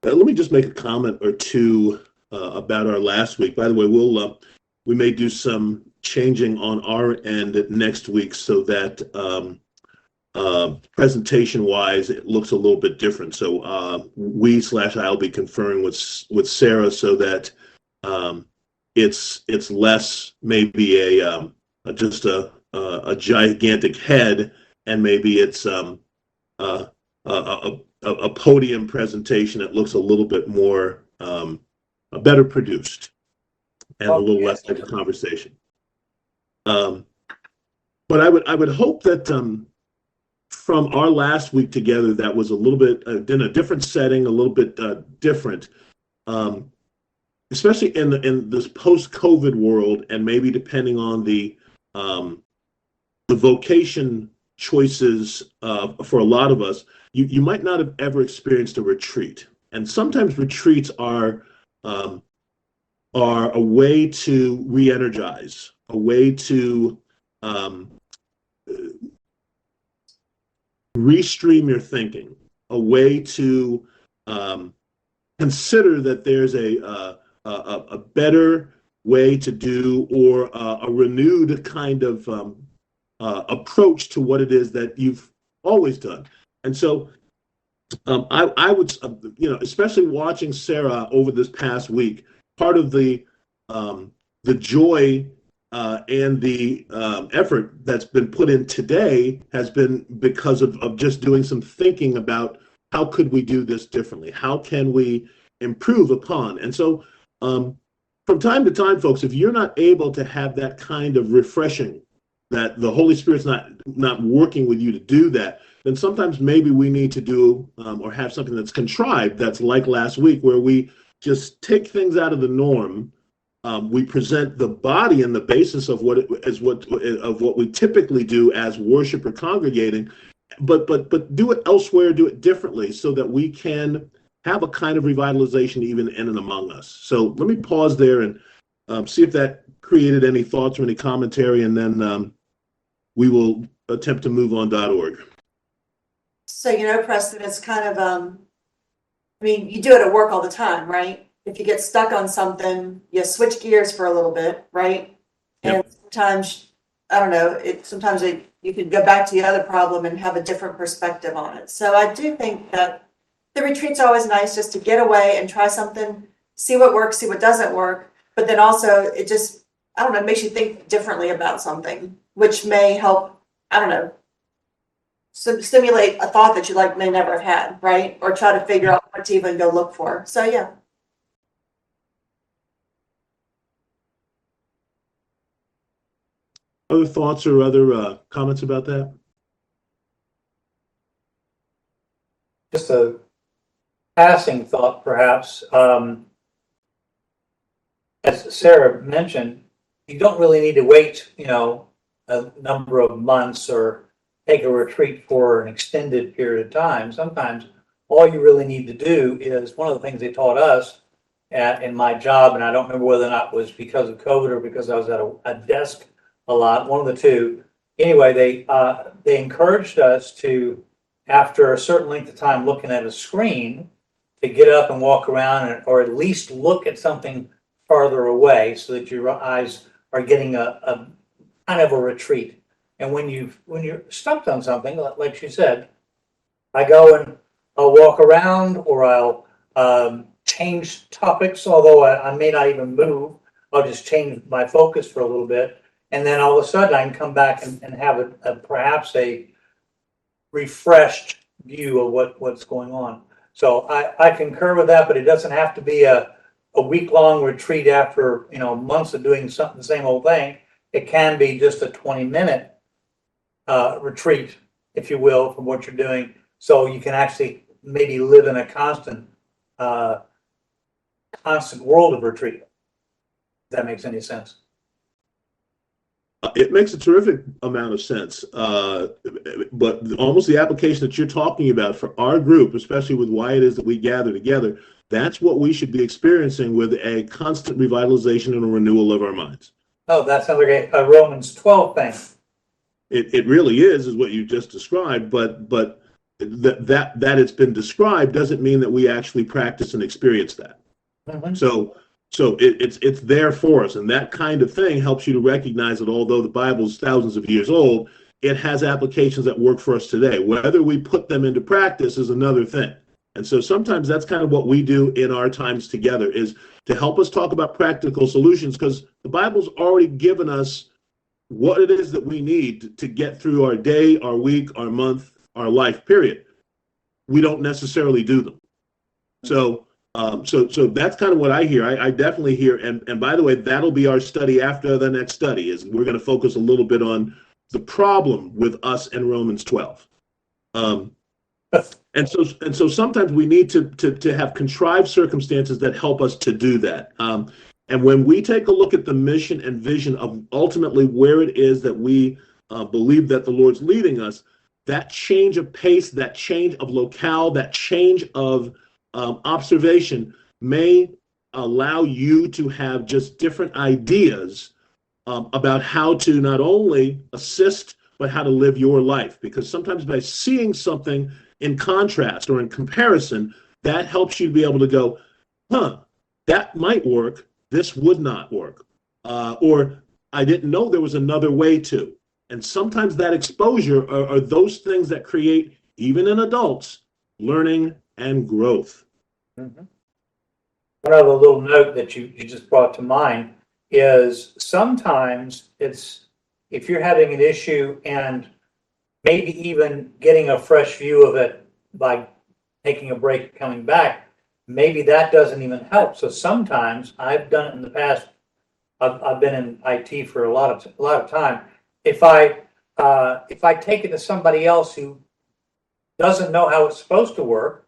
let me just make a comment or two about our last week. By the way, we may do some changing on our end next week so that presentation wise it looks a little bit different. So I'll be conferring with Sarah so that it's less maybe just a gigantic head, and maybe it's a podium presentation that looks a little bit more better produced and a little less like a conversation. But I would hope that from our last week together, that was a little bit in a different setting, a little bit different, especially in this post-COVID world, and maybe depending on the vocation choices for a lot of us. You might not have ever experienced a retreat, and sometimes retreats are a way to re-energize, a way to restream your thinking, a way to consider that there's a better way to do, or a renewed kind of approach to what it is that you've always done. And so I would, especially watching Sarah over this past week, part of the joy and the effort that's been put in today has been because of just doing some thinking about how could we do this differently? How can we improve upon? And so from time to time, folks, if you're not able to have that kind of refreshing, that the Holy Spirit's not working with you to do that, then sometimes maybe we need to do or have something that's contrived, that's like last week, where we just take things out of the norm. We present the body and the basis of what we typically do as worship or congregating, but do it elsewhere, do it differently, so that we can have a kind of revitalization even in and among us. So let me pause there and see if that created any thoughts or any commentary, and then we will attempt to move on .org. So, Preston, it's kind of, you do it at work all the time, right? If you get stuck on something, you switch gears for a little bit, right? Yep. And sometimes, I don't know, you can go back to the other problem and have a different perspective on it. So I do think that the retreat's always nice, just to get away and try something, see what works, see what doesn't work. But then also it just, I don't know, makes you think differently about something, which may help, I don't know, stimulate a thought that you may never have had, right? Or try to figure out what to even go look for. So yeah. Other thoughts or other comments about that? Just a passing thought, perhaps. As Sarah mentioned, you don't really need to wait, a number of months or take a retreat for an extended period of time. Sometimes all you really need to do is, one of the things they taught us in my job, and I don't remember whether or not it was because of COVID or because I was at a desk a lot, one of the two. Anyway, they encouraged us to, after a certain length of time looking at a screen, to get up and walk around, or at least look at something farther away, so that your eyes are getting a kind of a retreat. And when you're stuck on something, like she said, I go and I'll walk around, or I'll change topics, although I may not even move. I'll just change my focus for a little bit. And then all of a sudden I can come back and have perhaps a refreshed view of what's going on. So I concur with that, but it doesn't have to be a week-long retreat after months of doing something the same old thing. It can be just a 20-minute retreat, if you will, from what you're doing, so you can actually maybe live in a constant world of retreat. If that makes any sense. It makes a terrific amount of sense, but almost the application that you're talking about for our group, especially with why it is that we gather together, that's what we should be experiencing with a constant revitalization and a renewal of our minds. Oh, that sounds like a Romans 12 thing. It really is what you just described, but that it's been described doesn't mean that we actually practice and experience that. Mhm. So it's there for us, and that kind of thing helps you to recognize that although the Bible's thousands of years old, it has applications that work for us today. Whether we put them into practice is another thing. And so sometimes that's kind of what we do in our times together, is to help us talk about practical solutions, because the Bible's already given us what it is that we need to get through our day, our week, our month, our life, period. We don't necessarily do them. So so that's kind of what I hear. I definitely hear, and by the way, that'll be our study after the next study, is we're going to focus a little bit on the problem with us in Romans 12. And so sometimes we need to have contrived circumstances that help us to do that. And when we take a look at the mission and vision of ultimately where it is that we believe that the Lord's leading us, that change of pace, that change of locale, that change of observation may allow you to have just different ideas about how to not only assist, but how to live your life. Because sometimes by seeing something in contrast or in comparison, that helps you to be able to go, that might work, this would not work. Or I didn't know there was another way to. And sometimes that exposure are those things that create, even in adults, learning and growth. Mhm. One other little note that you just brought to mind is sometimes it's, if you're having an issue and maybe even getting a fresh view of it by taking a break and coming back, maybe that doesn't even help. So sometimes I've done it in the past. I've been in IT for a lot of time. If I take it to somebody else who doesn't know how it's supposed to work,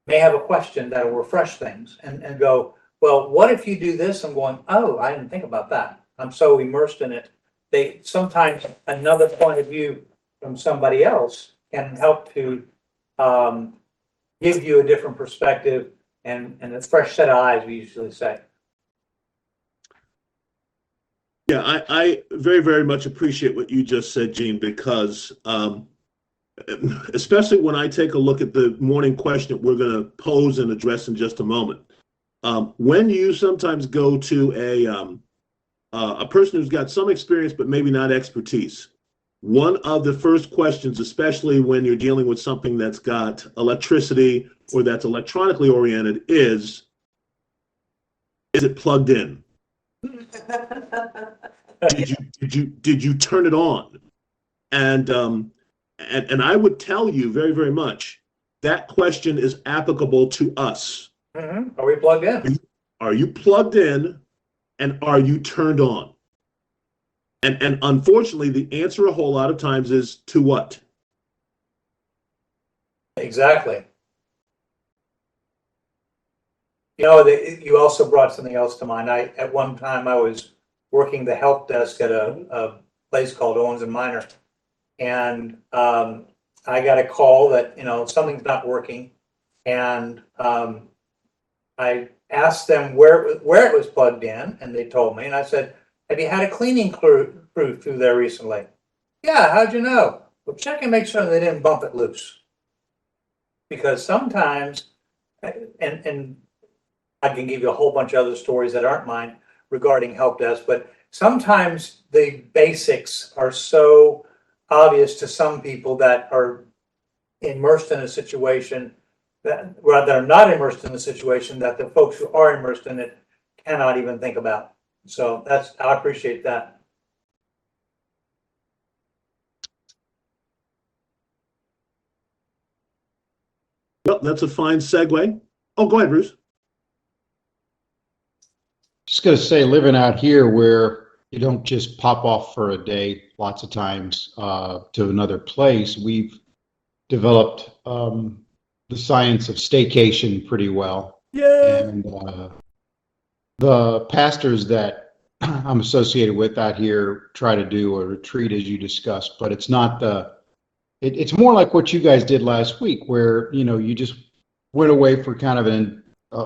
may have a question that'll refresh things and go, well, what if you do this? I'm going, oh, I didn't think about that. I'm so immersed in it. They sometimes another point of view from somebody else can help to give you a different perspective and a fresh set of eyes, we usually say. Yeah, I very, very much appreciate what you just said, Gene, because especially when I take a look at the morning question that we're going to pose and address in just a moment. When you sometimes go to a person who's got some experience but maybe not expertise, one of the first questions, especially when you're dealing with something that's got electricity or that's electronically oriented, is it plugged in? Did you turn it on? And I would tell you very, very much that question is applicable to us. Mm-hmm. Are we plugged in? Are you plugged in, and are you turned on? And unfortunately, the answer a whole lot of times is to what? Exactly. You know, you also brought something else to mind. At one time I was working the help desk at a place called Owens and Minor, and I got a call that something's not working, and I asked them where it was plugged in, and they told me, and I said, "Have you had a cleaning crew through there recently?" "Yeah, how'd you know?" "Well, check and make sure they didn't bump it loose." Because sometimes, and I can give you a whole bunch of other stories that aren't mine regarding help desk, but sometimes the basics are so obvious to some people that are immersed in a situation that are not immersed in the situation that the folks who are immersed in it cannot even think about. So I appreciate that. Well, that's a fine segue. Oh, go ahead, Bruce. Just going to say, living out here where you don't just pop off for a day lots of times to another place, we've developed the science of staycation pretty well. Yeah. And the pastors that I'm associated with out here try to do a retreat, as you discussed, but it's not it's more like what you guys did last week, where you just went away for kind of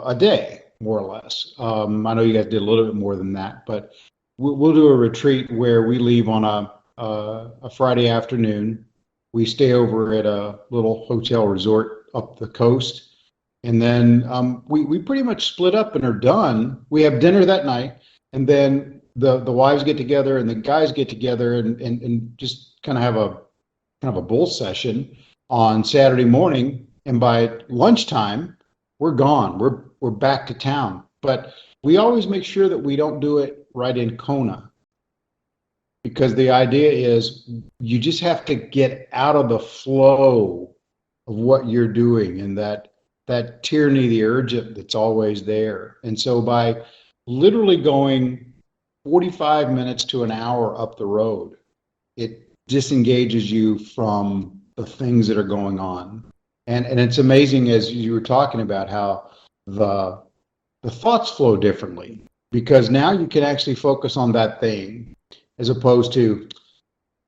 a day, more or less. I know you guys did a little bit more than that, but we'll do a retreat where we leave on a Friday afternoon, We stay over at a little hotel resort up the coast. And then we pretty much split up and are done. We have dinner that night, and then the wives get together and the guys get together and just kind of a bull session on Saturday morning. And by lunchtime, we're gone. We're back to town. But we always make sure that we don't do it right in Kona, because the idea is you just have to get out of the flow of what you're doing, and that tyranny, the urgent that's always there. And so by literally going 45 minutes to an hour up the road, it disengages you from the things that are going on. And it's amazing, as you were talking about, how the thoughts flow differently, because now you can actually focus on that thing as opposed to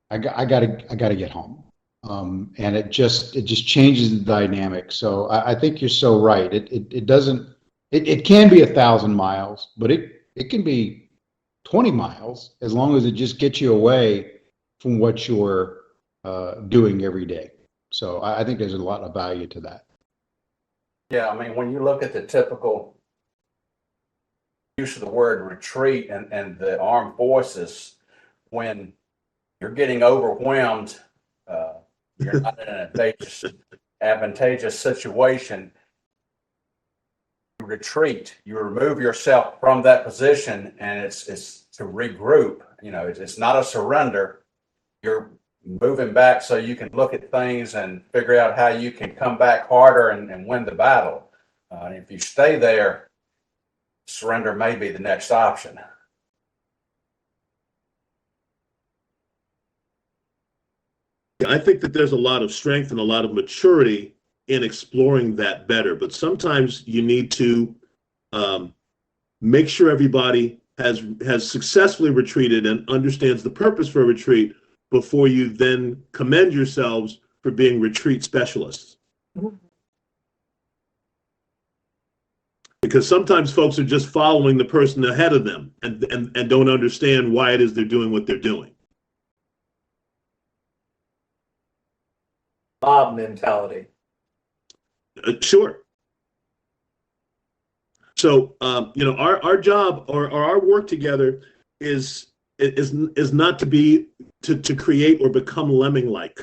I gotta get home. And it just changes the dynamic. So I think you're so right. It doesn't, it can be 1,000 miles, but it can be 20 miles as long as it just gets you away from what you're doing every day. So I think there's a lot of value to that. Yeah, I mean, when you look at the typical use of the word retreat and the armed forces, when you're getting overwhelmed, you're not in an advantageous situation, you retreat, you remove yourself from that position, and it's to regroup. You know, it's not a surrender. You're moving back so you can look at things and figure out how you can come back harder and win the battle. If you stay there, surrender may be the next option. I think that there's a lot of strength and a lot of maturity in exploring that better, but sometimes you need to make sure everybody has successfully retreated and understands the purpose for a retreat before you then commend yourselves for being retreat specialists. Mhm. Because sometimes folks are just following the person ahead of them and don't understand why it is they're doing what they're doing. Mob mentality. Sure. So, our job or our work together is not to be to create or become lemming-like.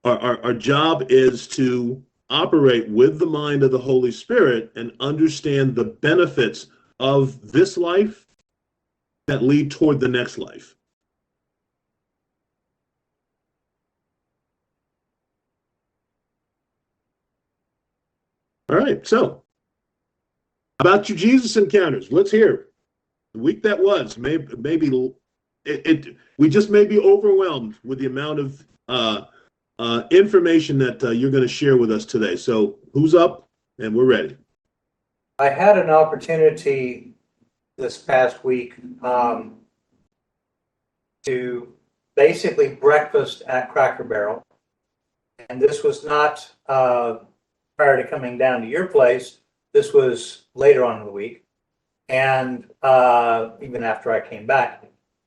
Our job is to operate with the mind of the Holy Spirit and understand the benefits of this life that lead toward the next life. All right, so how about your Jesus encounters? Let's hear the week that was. Maybe we just may be overwhelmed with the amount of information that you're going to share with us today. So who's up? And we're ready. I had an opportunity this past week to basically breakfast at Cracker Barrel. And this was not prior to coming down to your place. This was later on in the week, and even after I came back.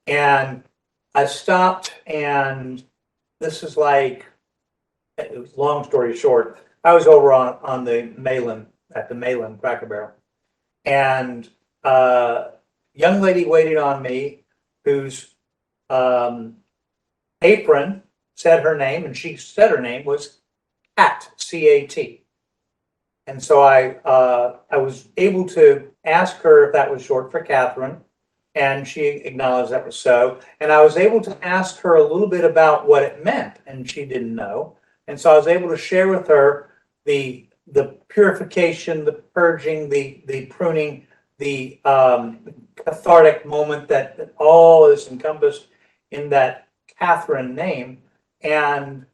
And I stopped, and this is like, long story short, I was over on the Malin, at the Malin Cracker Barrel, and young lady waited on me whose apron said her name, and she said her name was Cat, C-A-T. And so I was able to ask her if that was short for Catherine, and she acknowledged that was so. And I was able to ask her a little bit about what it meant, and she didn't know. And so I was able to share with her the purification, the purging, the pruning, the cathartic moment that all is encompassed in that Catherine name. And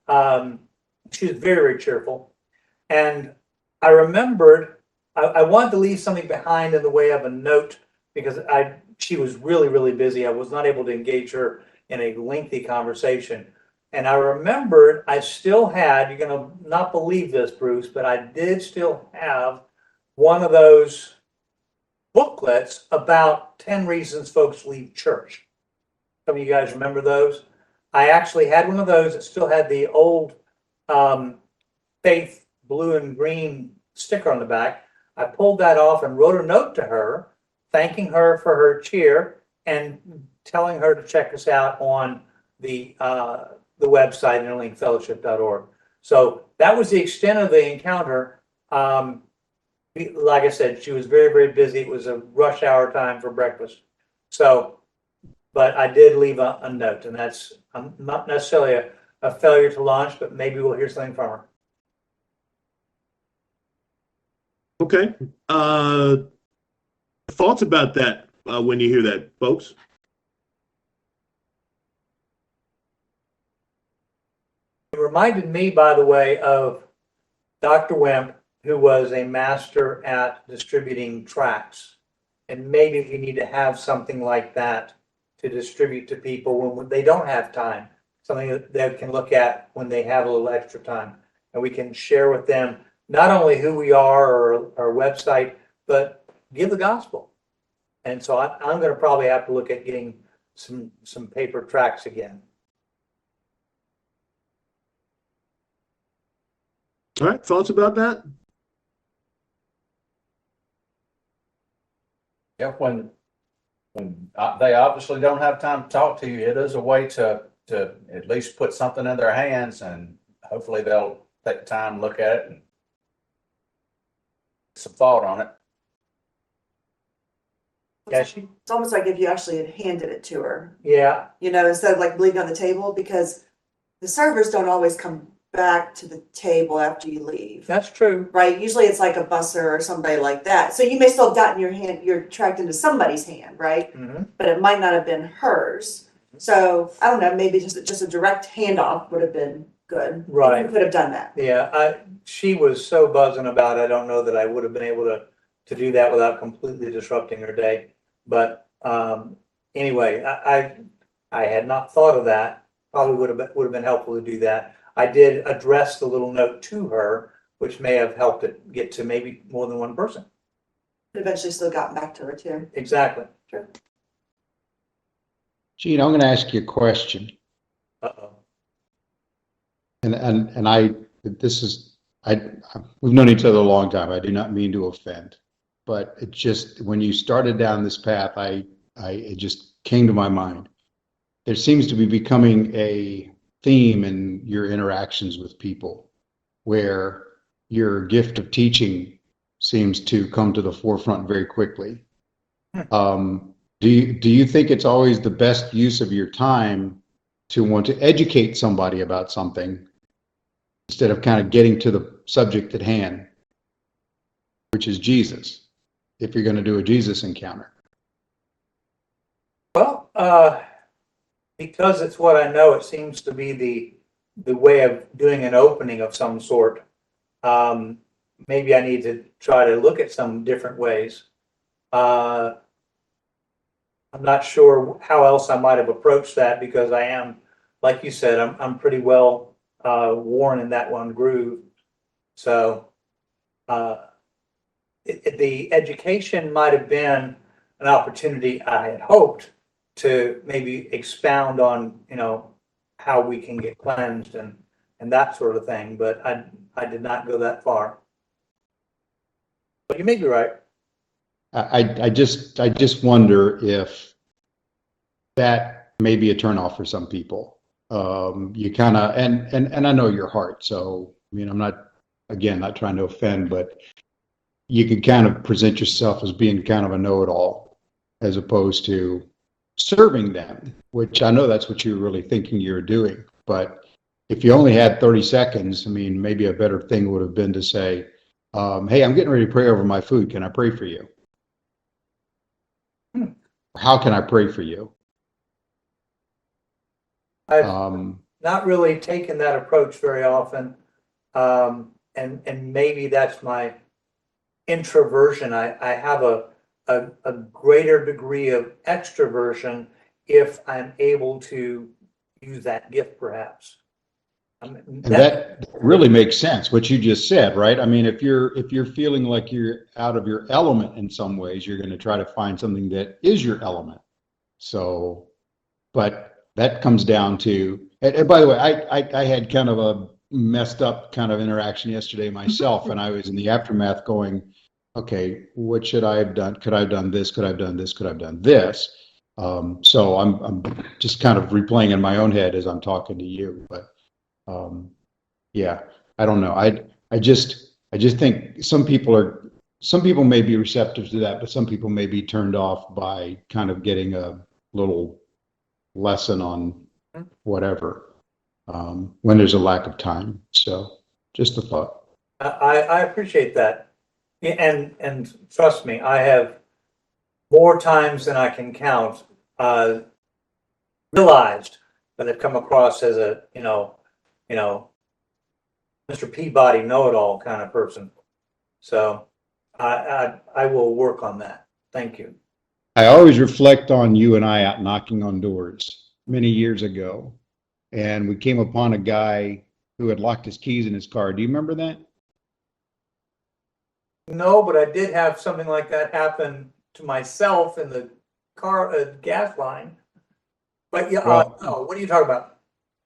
she was very, very cheerful. And I remembered I wanted to leave something behind in the way of a note, because she was really, really busy. I was not able to engage her in a lengthy conversation. And I remembered I still had, you're going to not believe this, Bruce, but I did still have one of those booklets about 10 reasons folks leave church. Some of you guys remember those? I actually had one of those that still had the old Faith blue and green sticker on the back. I pulled that off and wrote a note to her, thanking her for her cheer and telling her to check us out on the website, interlinkfellowship.org. So that was the extent of the encounter. Like I said, she was very, very busy. It was a rush hour time for breakfast. So, but I did leave a note, and that's not necessarily a failure to launch, but maybe we'll hear something from her. Okay. Thoughts about that when you hear that, folks? It reminded me, by the way, of Dr. Wimp, who was a master at distributing tracts. And maybe we need to have something like that to distribute to people when they don't have time, something that they can look at when they have a little extra time. And we can share with them not only who we are or our website, but give the gospel. And so I'm going to probably have to look at getting some paper tracts again. All right, thoughts about that? Yeah, when they obviously don't have time to talk to you, it is a way to at least put something in their hands, and hopefully they'll take the time to look at it and some thought on it. Yeah, It's almost like if you actually had handed it to her, yeah, you know, instead of like leaving it on the table, because the servers don't always come back to the table after you leave. that's true. Right, usually it's like a busser or somebody like that. So you may still have gotten your tracked into somebody's hand, right? Mm-hmm. But it might not have been hers. So I don't know, maybe just a direct handoff would have been good. Right. You could have done that. Yeah, she was so buzzing about it. I don't know that I would have been able to do that without completely disrupting her day. But anyway, I had not thought of that. Probably would have been helpful to do that. I did address the little note to her, which may have helped it get to maybe more than one person. But eventually still got back to her too. Exactly. Sure. Gene, I'm going to ask you a question. Uh-oh. And we've known each other a long time. I do not mean to offend, but it just, when you started down this path, it just came to my mind. There seems to be becoming a theme in your interactions with people where your gift of teaching seems to come to the forefront very quickly. Do you think it's always the best use of your time to want to educate somebody about something instead of kind of getting to the subject at hand, which is Jesus, if you're going to do a Jesus encounter? Well, because it's what I know, it seems to be the way of doing an opening of some sort. Maybe I need to try to look at some different ways. I'm not sure how else I might have approached that, because I am, like you said, I'm pretty well worn in that one groove. So the education might have been an opportunity I had hoped to maybe expound on, how we can get cleansed and that sort of thing. But I did not go that far. But you may be right. I just wonder if that may be a turnoff for some people. You kind of, and I know your heart, so I mean, I'm not trying to offend, but you can kind of present yourself as being kind of a know-it-all as opposed to serving them, which I know that's what you're really thinking you're doing. But if you only had 30 seconds, I mean, maybe a better thing would have been to say, hey, I'm getting ready to pray over my food. Can I pray for you? How can I pray for you? I've not really taken that approach very often. And maybe that's my introversion. I have a greater degree of extroversion if I'm able to use that gift, perhaps. And that really makes sense, what you just said, right? I mean, if you're feeling like you're out of your element in some ways, you're going to try to find something that is your element. So, but that comes down to, and by the way, I had kind of a messed up kind of interaction yesterday myself, and I was in the aftermath going, okay, what should I have done? Could I have done this? Could I have done this? Could I have done this? So I'm just kind of replaying in my own head as I'm talking to you, but yeah, I don't know. I just think some people may be receptive to that, but some people may be turned off by kind of getting a little lesson on whatever when there's a lack of time. So just a thought. I appreciate that. And trust me, I have more times than I can count realized that I've come across as a, Mr. Peabody know-it-all kind of person. So I will work on that. Thank you. I always reflect on you and I out knocking on doors many years ago, and we came upon a guy who had locked his keys in his car. Do you remember that? No, but I did have something like that happen to myself in the car gas line. But yeah, no, what are you talking about?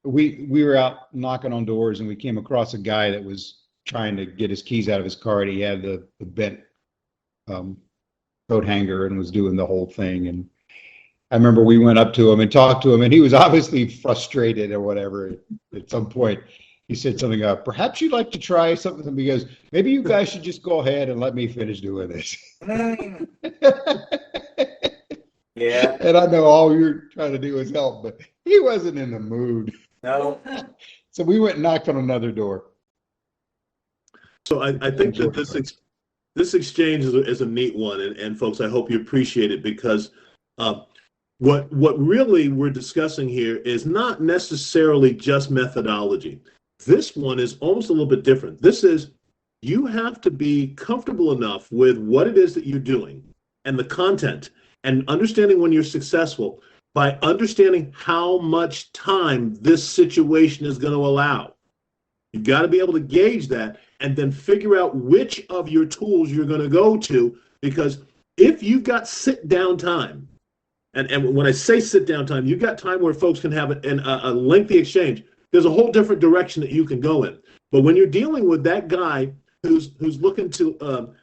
We were out knocking on doors, and we came across a guy that was trying to get his keys out of his car, and he had the bent coat hanger and was doing the whole thing. And I remember we went up to him and talked to him, and he was obviously frustrated or whatever. At some point, he said something up. Perhaps you'd like to try something, because maybe you guys should just go ahead and let me finish doing this. Yeah. And I know all you're trying to do is help, but he wasn't in the mood. No. So we went and knocked on another door. So I think that this exchange is a neat one, and folks, I hope you appreciate it, because what really we're discussing here is not necessarily just methodology. This one is almost a little bit different. This is, you have to be comfortable enough with what it is that you're doing and the content, and understanding when you're successful by understanding how much time this situation is going to allow. You've got to be able to gauge that and then figure out which of your tools you're going to go to, because if you've got sit down time, and when I say sit down time, you've got time where folks can have a lengthy exchange. There's a whole different direction that you can go in. But when you're dealing with that guy who's looking to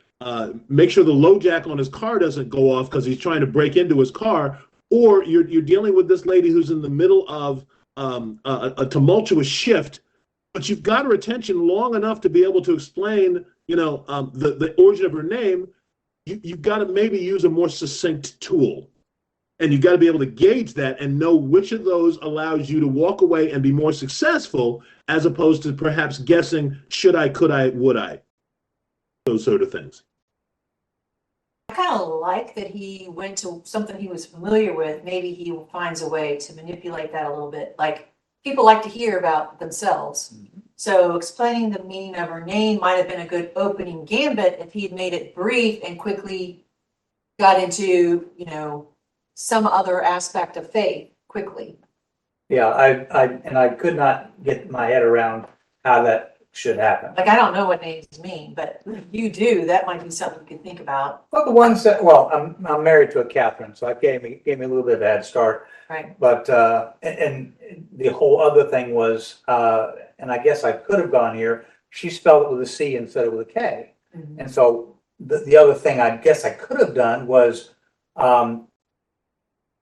make sure the low jack on his car doesn't go off because he's trying to break into his car, or you're dealing with this lady who's in the middle of a tumultuous shift, but you've got her attention long enough to be able to explain, the origin of her name, you've got to maybe use a more succinct tool. And you've got to be able to gauge that and know which of those allows you to walk away and be more successful, as opposed to perhaps guessing, should I, could I, would I? Those sort of things. I kind of like that he went to something he was familiar with. Maybe he finds a way to manipulate that a little bit. Like, people like to hear about themselves. Mm-hmm. So explaining the meaning of her name might have been a good opening gambit if he had made it brief and quickly got into, some other aspect of faith quickly. Yeah, I could not get my head around how that should happen. Like, I don't know what names mean, but if you do, that might be something you could think about. Well, the ones that, well, I'm married to a Catherine, so that gave me a little bit of a head start. Right. But and the whole other thing was, and I guess I could have gone here. She spelled it with a C instead of with a K, mm-hmm. And so the other thing I guess I could have done was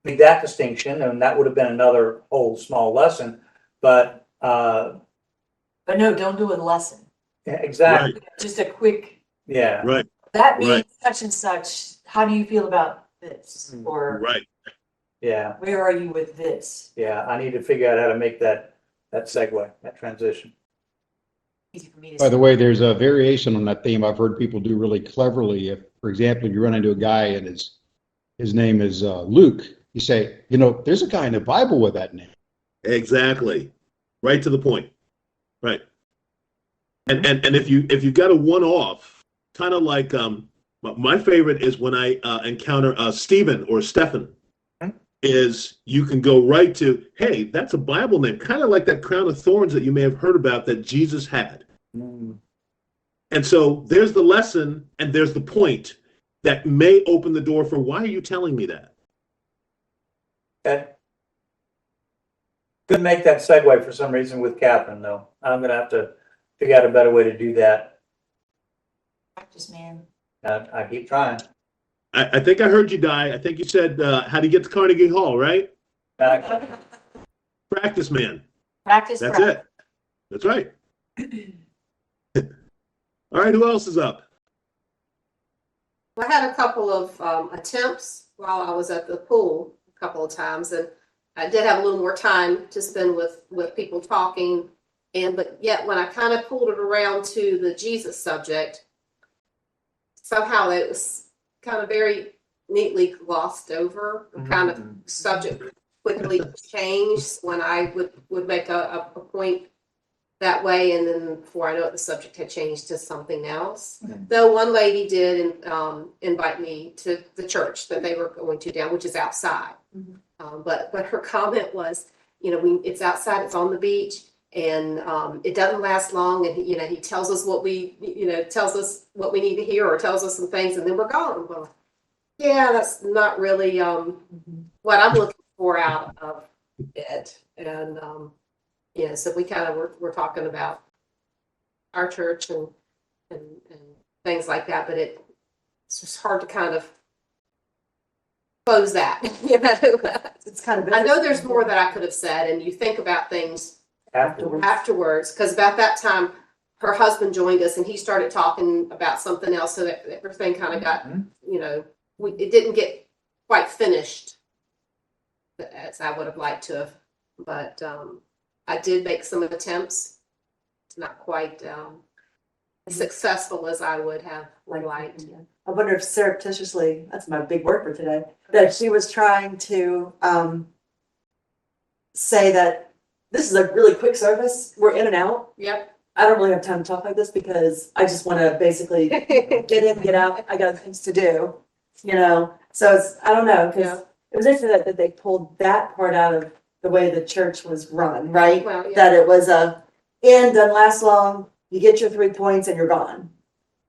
make that distinction, and that would have been another whole small lesson. But no, don't do a lesson. Yeah, exactly. Right. Just a quick. Yeah. Right. That means such and such. How do you feel about this? Or right. Yeah. Where are you with this? Yeah, I need to figure out how to make that segue, that transition. Easy for me to By the way, there's a variation on that theme I've heard people do really cleverly. If, for example, you run into a guy and his name is Luke, you say, there's a guy in the Bible with that name. Exactly. Right to the point. Right. And if you got a one-off, kind of like my favorite is when I encounter Stephen or Stephen, is you can go right to, hey, that's a Bible name, kind of like that crown of thorns that you may have heard about that Jesus had. Mm. And so there's the lesson and there's the point that may open the door for, why are you telling me that? Okay. Couldn't make that segue for some reason with Catherine, though. I'm gonna have to figure out a better way to do that. Practice, man. I keep trying. I think I heard you, Di. I think you said how to get to Carnegie Hall, right? Practice, man. Practice. That's it. That's right. All right, who else is up? I had a couple of attempts while I was at the pool a couple of times, and I did have a little more time to spend with people talking. But yet when I kind of pulled it around to the Jesus subject, somehow it was kind of very neatly glossed over. The kind of subject quickly changed when I would make a point that way, and then before I know it, the subject had changed to something else. Though one lady did invite me to the church that they were going to down, which is outside. But her comment was, it's outside, it's on the beach, and it doesn't last long. And he tells us what we need to hear, or tells us some things, and then we're gone. Well, yeah, that's not really what I'm looking for out of it. And so we kind of were talking about our church and things like that, but it's just hard to kind of close that. It's kind of. I know there's more that I could have said, and you think about things afterwards, because about that time, her husband joined us, and he started talking about something else, so that everything kind of got, it didn't get quite finished as I would have liked to have, but I did make some attempts. It's not quite as successful as I would have liked. I wonder if surreptitiously, that's my big word for today, that she was trying to say that this is a really quick service. We're in and out. Yep. I don't really have time to talk like this because I just want to basically get in, get out. I got things to do, So I don't know, because it was interesting that they pulled that part out of the way the church was run, right? Well, yeah. That it was doesn't last long. You get your 3 points and you're gone.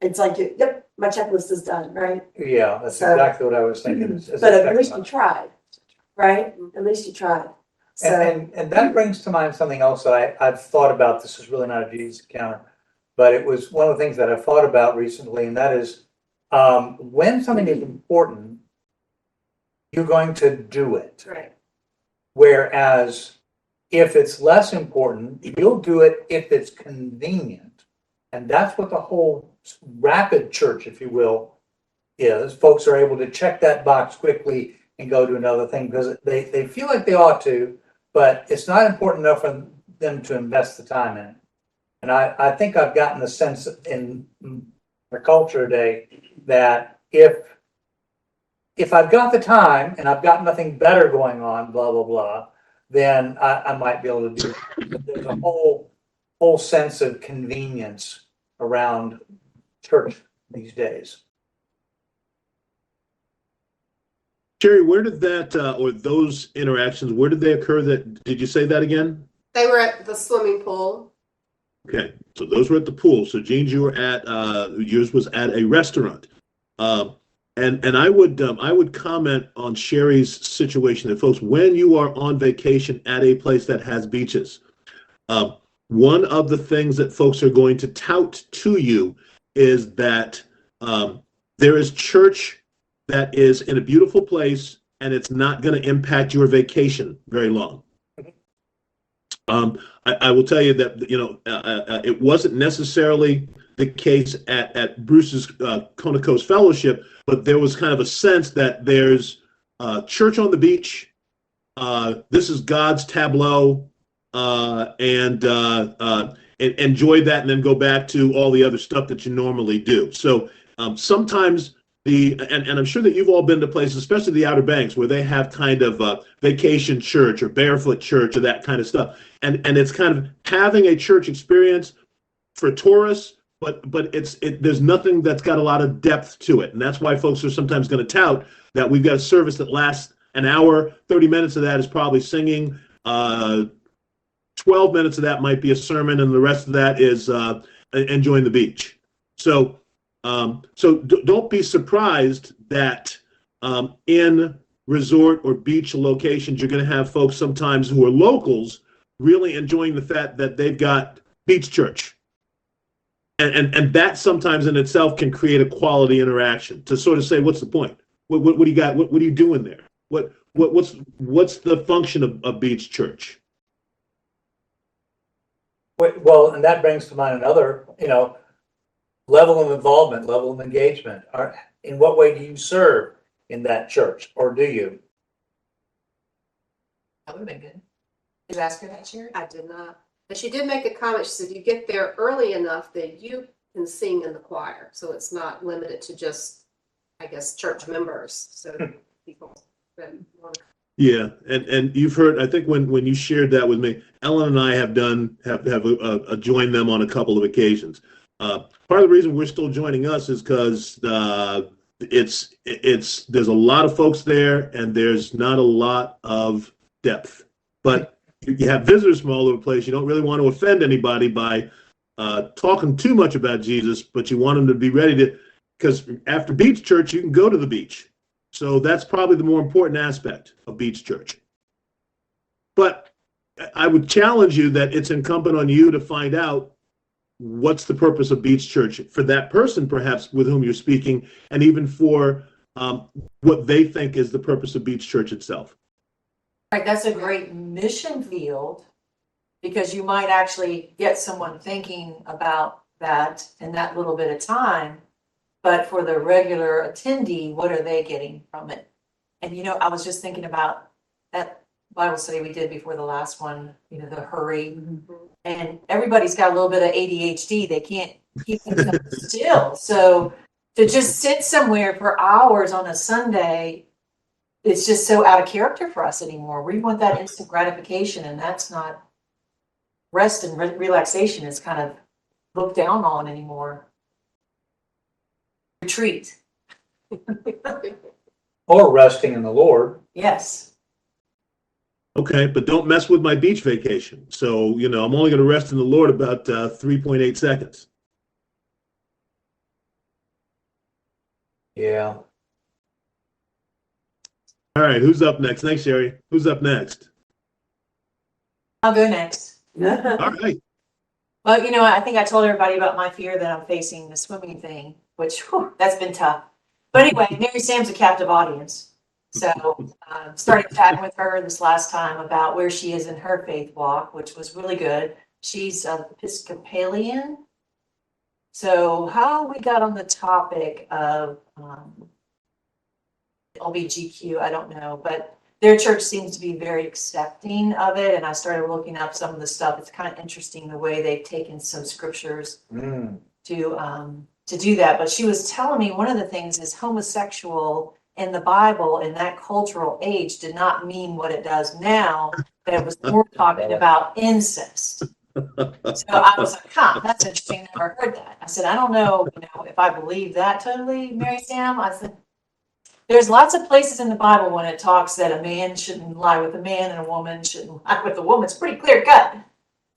It's like, yep, my checklist is done, right? Yeah, that's exactly what I was thinking. But at least you tried, right? At least you tried. So, And that brings to mind something else that I've thought about. This is really not a Jesus encounter, but it was one of the things that I've thought about recently, and that is when something is important, you're going to do it. Right. Whereas if it's less important, you'll do it if it's convenient. And that's what the whole rapid church, if you will, is. Folks are able to check that box quickly and go to another thing because they feel like they ought to, but it's not important enough for them to invest the time in it. And I think I've gotten the sense in our culture today that if I've got the time and I've got nothing better going on, blah, blah, blah, then I might be able to do it. But there's a whole sense of convenience around church these days. Sherry, where did that or those interactions, where did they occur? Did you say that again? They were at the swimming pool. Okay, so those were at the pool. So Jean's, you were at yours was at a restaurant. And I would comment on Sherry's situation that, folks, when you are on vacation at a place that has beaches, one of the things that folks are going to tout to you is that there is church that is in a beautiful place and it's not going to impact your vacation very long. I will tell you that it wasn't necessarily the case at Bruce's Kona Coast Fellowship, but there was kind of a sense that there's church on the beach. This is God's tableau, and enjoy that, and then go back to all the other stuff that you normally do. So sometimes and I'm sure that you've all been to places, especially the Outer Banks, where they have kind of vacation church or barefoot church or that kind of stuff, and it's kind of having a church experience for tourists. But there's nothing that's got a lot of depth to it. And that's why folks are sometimes going to tout that we've got a service that lasts an hour, 30 minutes of that is probably singing, 12 minutes of that might be a sermon, and the rest of that is enjoying the beach. So don't be surprised that in resort or beach locations, you're going to have folks sometimes who are locals really enjoying the fact that they've got beach church. And that sometimes in itself can create a quality interaction to sort of say, what's the point? What do you got? What are you doing there? What's the function of beach church? Well, and that brings to mind another, level of involvement, level of engagement. In what way do you serve in that church, or do you? That would have been good. Did you ask her that, Sherry? I did not. But she did make a comment. She said you get there early enough that you can sing in the choir. So it's not limited to just, I guess, church members. So people that want to. Yeah, and you've heard. I think when you shared that with me, Ellen and I have joined them on a couple of occasions. Part of the reason we're still joining us is because there's a lot of folks there, and there's not a lot of depth. But you have visitors from all over the place. You don't really want to offend anybody by talking too much about Jesus, but you want them to be ready to, because after beach church, you can go to the beach. So that's probably the more important aspect of beach church. But I would challenge you that it's incumbent on you to find out what's the purpose of beach church for that person, perhaps, with whom you're speaking, and even for what they think is the purpose of beach church itself. Right, that's a great mission field, because you might actually get someone thinking about that in that little bit of time. But for the regular attendee, what are they getting from it? And I was just thinking about that Bible study we did before the last one, the hurry. And everybody's got a little bit of ADHD. They can't keep themselves still. So to just sit somewhere for hours on a Sunday, it's just so out of character for us anymore. We want that instant gratification, and that's not rest and relaxation is kind of looked down on anymore. Retreat. Or resting in the Lord. Yes. Okay, but don't mess with my beach vacation. So, I'm only going to rest in the Lord about 3.8 seconds. Yeah. All right, who's up next? Thanks, Sherry. Who's up next? I'll go next. All right. Well, I think I told everybody about my fear that I'm facing the swimming thing, which that's been tough. But anyway, Mary Sam's a captive audience. So started chatting with her this last time about where she is in her faith walk, which was really good. She's Episcopalian. So how we got on the topic of LGBTQ, I don't know, but their church seems to be very accepting of it. And I started looking up some of the stuff. It's kind of interesting the way they've taken some scriptures to do that. But she was telling me one of the things is homosexual in the Bible in that cultural age did not mean what it does now, that it was more talking about incest. So I was like, that's interesting. Never heard that. I said, I don't know, if I believe that totally, Mary Sam. I said, there's lots of places in the Bible when it talks that a man shouldn't lie with a man and a woman shouldn't lie with a woman. It's pretty clear cut.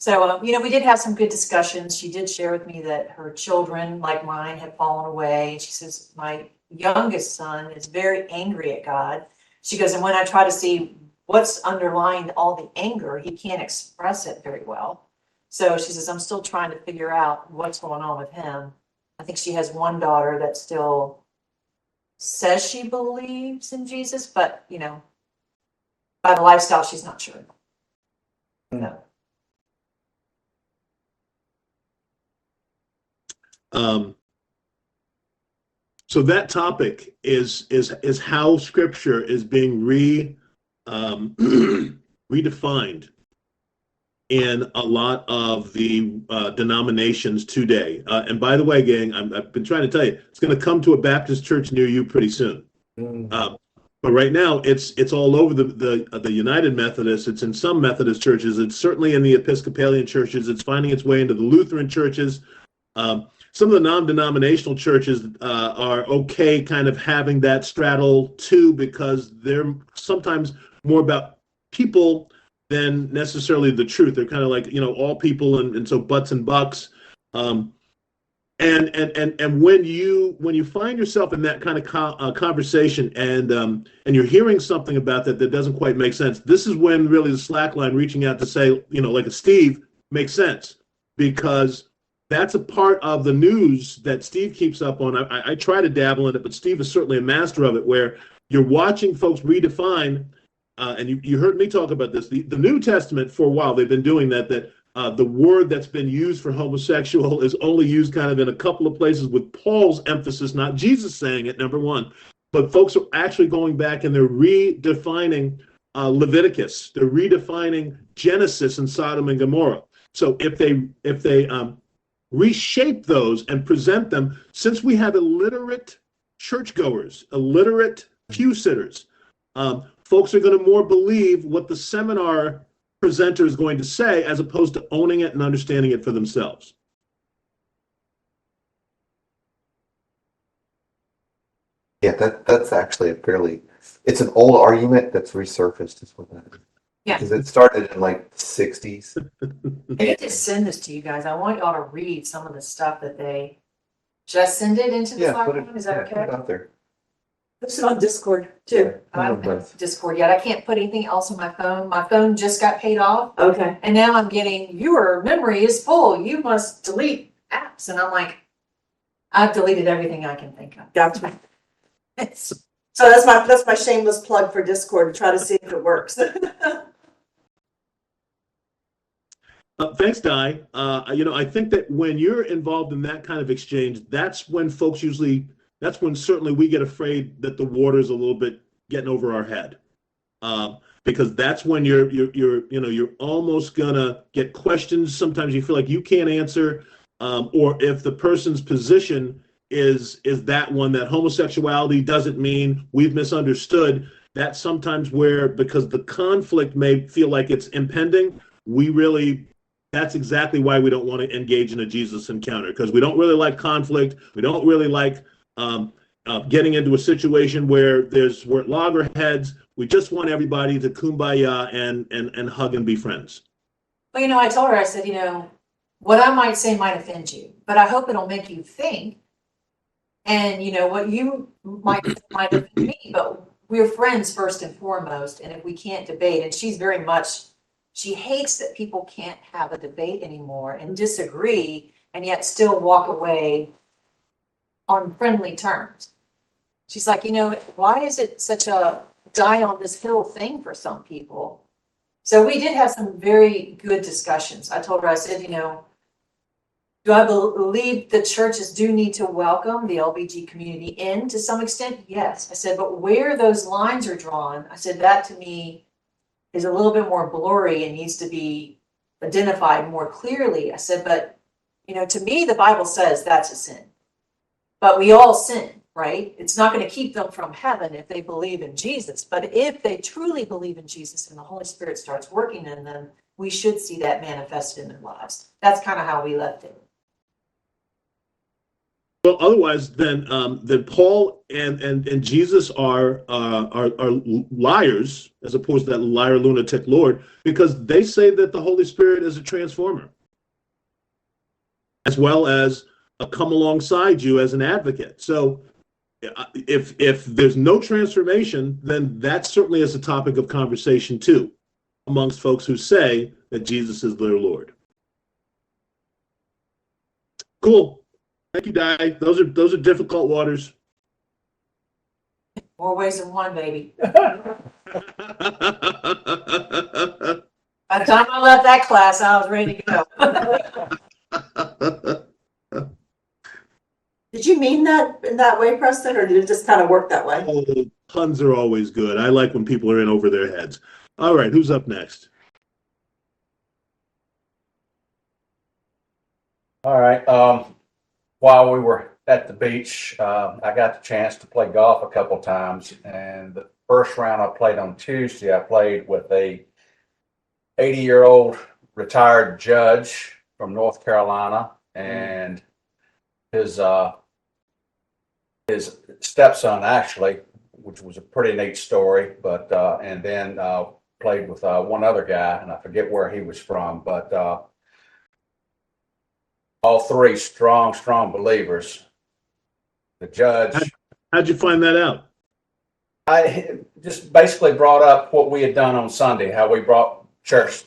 So, we did have some good discussions. She did share with me that her children, like mine, had fallen away. And she says, my youngest son is very angry at God. She goes, and when I try to see what's underlying all the anger, he can't express it very well. So she says, I'm still trying to figure out what's going on with him. I think she has one daughter that still says she believes in Jesus, but, by the lifestyle, she's not sure. No. So that topic is how Scripture is being redefined in a lot of the denominations today. And by the way, gang, I've been trying to tell you, it's going to come to a Baptist church near you pretty soon. But right now, it's all over the United Methodists. It's in some Methodist churches. It's certainly in the Episcopalian churches. It's finding its way into the Lutheran churches. Some of the non-denominational churches are okay kind of having that straddle too, because they're sometimes more about people than necessarily the truth. They're kind of like, all people, and so butts and bucks. And when you find yourself in that kind of conversation and you're hearing something about that doesn't quite make sense, this is when really the slack line reaching out to say, like a Steve, makes sense, because that's a part of the news that Steve keeps up on. I try to dabble in it, but Steve is certainly a master of it, where you're watching folks redefine, and you heard me talk about this. The New Testament, for a while, they've been doing that the word that's been used for homosexual is only used kind of in a couple of places with Paul's emphasis, not Jesus saying it, number one. But folks are actually going back and they're redefining Leviticus. They're redefining Genesis and Sodom and Gomorrah. So if they reshape those and present them, since we have illiterate churchgoers, illiterate pew sitters, folks are going to more believe what the seminar presenter is going to say as opposed to owning it and understanding it for themselves. Yeah, that's actually it's an old argument that's resurfaced is what that is. Yeah. Because it started in like the 60s. I need to send this to you guys. I want y'all to read some of the stuff that they just send it into the Yeah, Slack put it, line. Is that put it okay? out there. This is on Discord too. Yeah, I don't have Discord yet. I can't put anything else on my phone. My phone just got paid off. Okay. And now I'm getting, your memory is full. You must delete apps. And I'm like, I've deleted everything I can think of. Gotcha. So that's my shameless plug for Discord to try to see if it works. Thanks, Di. I think that when you're involved in that kind of exchange, that's when certainly we get afraid that the water's a little bit getting over our head, because that's when you're almost gonna get questions. Sometimes you feel like you can't answer, or if the person's position is that one that homosexuality doesn't mean, we've misunderstood. That's sometimes where, because the conflict may feel like it's impending, that's exactly why we don't want to engage in a Jesus encounter, because we don't really like conflict. We don't really like getting into a situation where we're at loggerheads. We just want everybody to kumbaya and hug and be friends. Well, I told her, I said, what I might say might offend you, but I hope it'll make you think. And what you might offend me, but we're friends first and foremost. And if we can't debate, and she hates that people can't have a debate anymore and disagree and yet still walk away on friendly terms. She's like, why is it such a die on this hill thing for some people? So we did have some very good discussions. I told her, I said, do I believe the churches do need to welcome the LBG community in to some extent? Yes. I said, but where those lines are drawn, I said, that to me is a little bit more blurry and needs to be identified more clearly. I said, but, to me, the Bible says that's a sin. But we all sin, right? It's not going to keep them from heaven if they believe in Jesus. But if they truly believe in Jesus and the Holy Spirit starts working in them, we should see that manifested in their lives. That's kind of how we left it. Well, otherwise, then Paul and Jesus are liars, as opposed to that liar lunatic Lord, because they say that the Holy Spirit is a transformer, as well as come alongside you as an advocate. So, if there's no transformation, then that certainly is a topic of conversation too, amongst folks who say that Jesus is their Lord. Cool. Thank you, Di. Those are difficult waters. More ways than one, baby. By the time I left that class, I was ready to go. Did you mean that in that way, Preston, or did it just kind of work that way? Oh, puns are always good. I like when people are in over their heads. All right, who's up next? All right. While we were at the beach, I got the chance to play golf a couple times. And the first round I played on Tuesday, I played with a 80-year-old retired judge from North Carolina, and his stepson, actually, which was a pretty neat story. But and then played with one other guy, and I forget where he was from, but all three strong believers. The judge, How'd you find that out? I just basically brought up what we had done on Sunday, how we brought church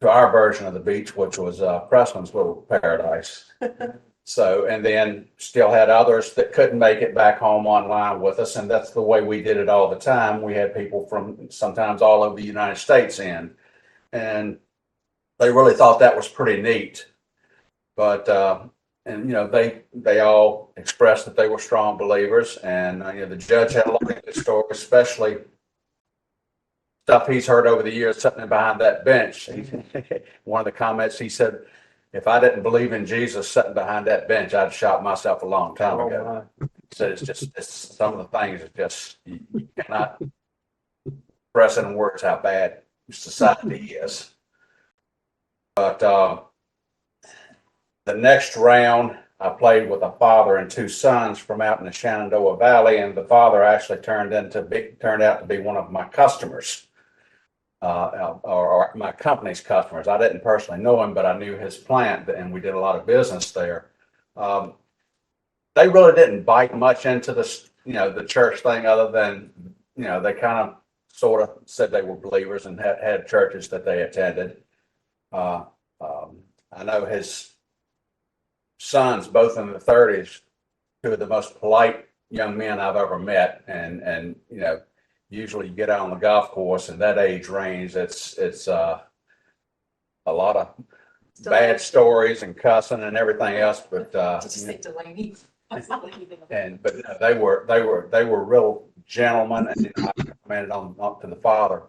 to our version of the beach, which was Preston's little paradise. So, and then still had others that couldn't make it back home online with us. And that's the way we did it all the time. We had people from sometimes all over the United States in, and they really thought that was pretty neat. But, and they all expressed that they were strong believers. And, the judge had a lot of good stories, especially stuff he's heard over the years sitting behind that bench. One of the comments he said, if I didn't believe in Jesus sitting behind that bench, I'd shot myself a long time ago. He said it's some of the things that just you cannot express in words how bad society is. But the next round, I played with a father and two sons from out in the Shenandoah Valley, and the father actually turned out to be one of my customers. Or my company's customers. I didn't personally know him, but I knew his plant, and we did a lot of business there. They really didn't bite much into this, the church thing, other than, they kind of sort of said they were believers and had churches that they attended. I know his sons, both in the 30s, two of the most polite young men I've ever met, and usually you get out on the golf course in that age range, it's a lot of bad stories and cussing and everything else. But Just think Delaney. but they were real gentlemen, and I commented on to the father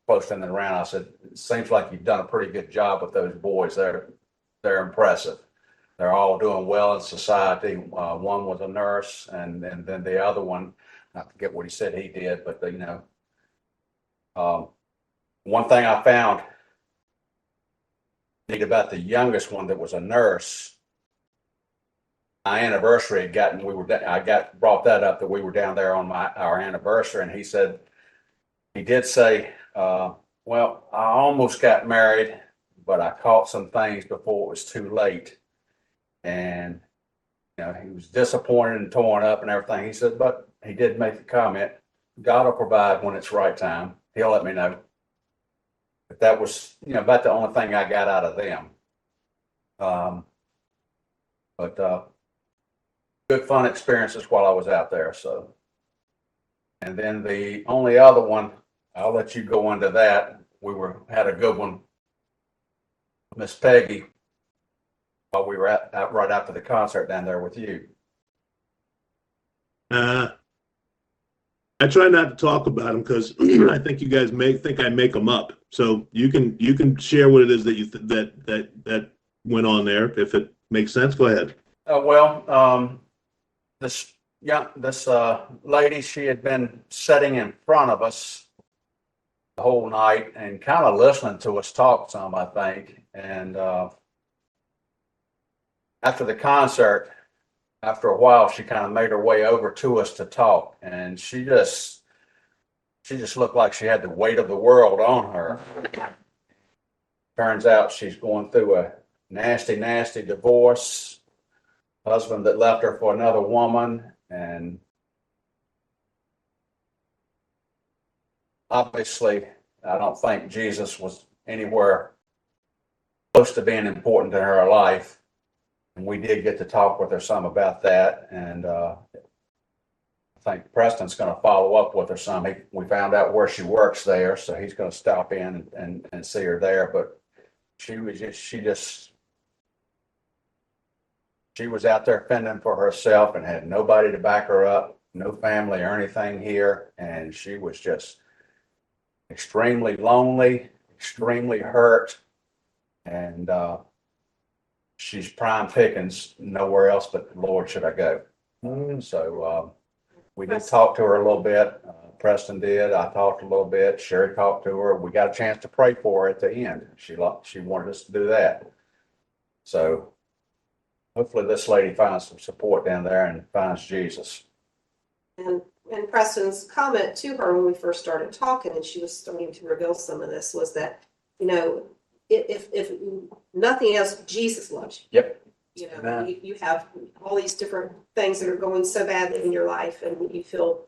close in and around. I said, it seems like you've done a pretty good job with those boys. They're impressive. They're all doing well in society. One was a nurse, and then the other one, I forget what he said he did, but one thing I found neat about the youngest one that was a nurse, my anniversary had gotten, I brought that up, that we were down there on our anniversary, and he said, he did say, well, I almost got married, but I caught some things before it was too late. And he was disappointed and torn up and everything. He said, but he did make the comment, God will provide when it's right time. He'll let me know. But that was, about the only thing I got out of them. But good fun experiences while I was out there. So, and then the only other one, I'll let you go into that. Had a good one, Miss Peggy, while we were out right after the concert down there with you. I try not to talk about them because I think you guys think I make them up. So you can share what it is that you that went on there, if it makes sense. Go ahead. This lady, she had been sitting in front of us the whole night and kind of listening to us talk some, I think. And after the concert, after a while, she kind of made her way over to us to talk, and she just looked like she had the weight of the world on her. Turns out she's going through a nasty divorce, husband that left her for another woman, and obviously, I don't think Jesus was anywhere close to being important in her life. And we did get to talk with her some about that, and I think Preston's going to follow up with her some. We found out where she works there, so he's going to stop in and see her there. But she was out there fending for herself and had nobody to back her up, no family or anything here, and she was just extremely lonely, extremely hurt, and she's prime pickings. Nowhere else but the Lord should I go. So we did talk to her a little bit. Preston did. I talked a little bit. Sherry talked to her. We got a chance to pray for her at the end. She wanted us to do that. So hopefully this lady finds some support down there and finds Jesus. And Preston's comment to her when we first started talking, and she was starting to reveal some of this, was that, if nothing else, Jesus loves you. Yep. You know, Amen. you have all these different things that are going so badly in your life, and you feel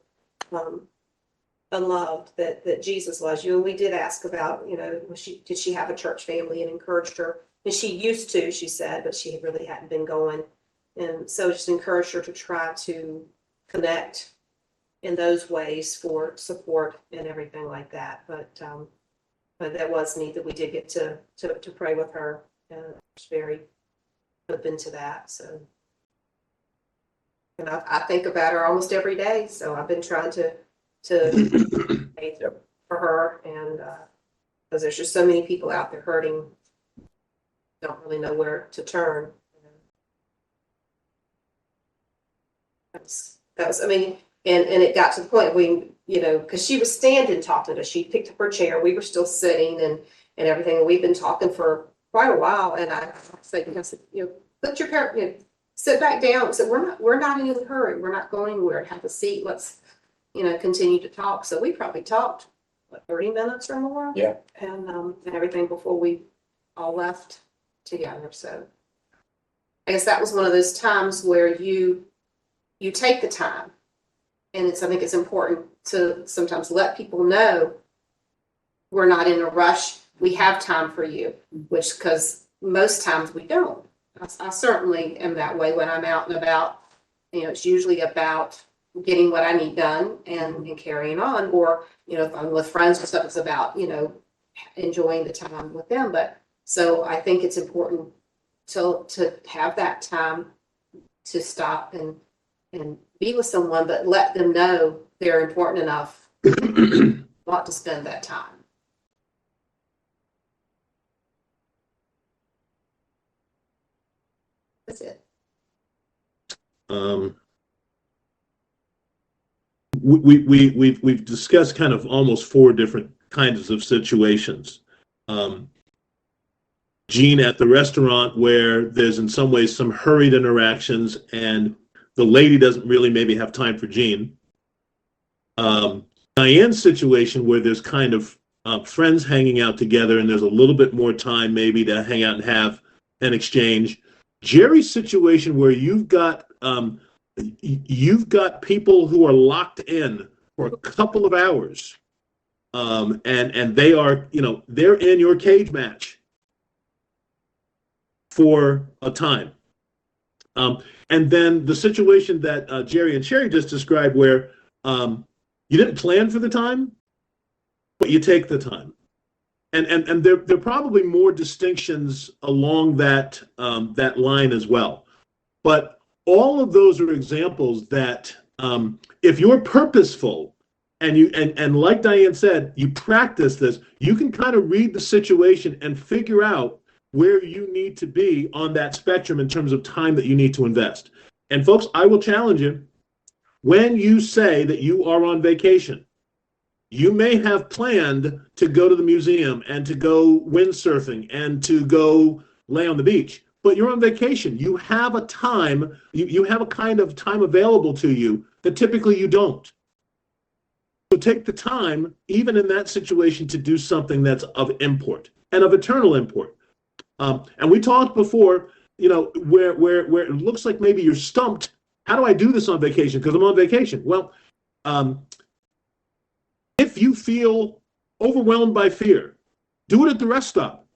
unloved, that Jesus loves you. And we did ask about, you know, did she have a church family, and encouraged her. And she used to, she said, but she really hadn't been going. And so just encouraged her to try to connect in those ways for support and everything like that. But that was neat that we did get to pray with her. I was very open to that. So, and I think about her almost every day. So I've been trying to pray for her, and because there's just so many people out there hurting, don't really know where to turn. That was, I mean, and it got to the point we, you know, because she was standing talking to us. She picked up her chair. We were still sitting and everything. And we've been talking for quite a while. And I said, you know, put your parent, you know, sit back down. I said, we're not in any hurry. We're not going anywhere. Have a seat. Let's, you know, continue to talk. So we probably talked, what, 30 minutes or more? Yeah. And everything before we all left together. So I guess that was one of those times where you take the time. And I think it's important to sometimes let people know we're not in a rush. We have time for you, which, because most times we don't. I certainly am that way when I'm out and about. You know, it's usually about getting what I need done and carrying on. Or, you know, if I'm with friends or stuff, it's about, you know, enjoying the time with them. But so I think it's important to have that time to stop and be with someone, but let them know they're important enough not to spend that time. That's it. We've discussed kind of almost 4 different kinds of situations. Jean at the restaurant, where there's in some ways some hurried interactions and the lady doesn't really maybe have time for Jean. Diane's situation, where there's kind of friends hanging out together and there's a little bit more time maybe to hang out and have an exchange. Jerry's situation, where you've got people who are locked in for a couple of hours, and they are, you know, they're in your cage match for a time. And then the situation that Jerry and Sherry just described, where you didn't plan for the time, but you take the time. And there are probably more distinctions along that that line as well. But all of those are examples that if you're purposeful and like Diane said, you practice this, you can kind of read the situation and figure out where you need to be on that spectrum in terms of time that you need to invest. And folks, I will challenge you, when you say that you are on vacation, you may have planned to go to the museum and to go windsurfing and to go lay on the beach, but you're on vacation. You have a time, you have a kind of time available to you that typically you don't. So take the time, even in that situation, to do something that's of import and of eternal import. And we talked before, you know, where it looks like maybe you're stumped. How do I do this on vacation? Because I'm on vacation. Well, if you feel overwhelmed by fear, do it at the rest stop.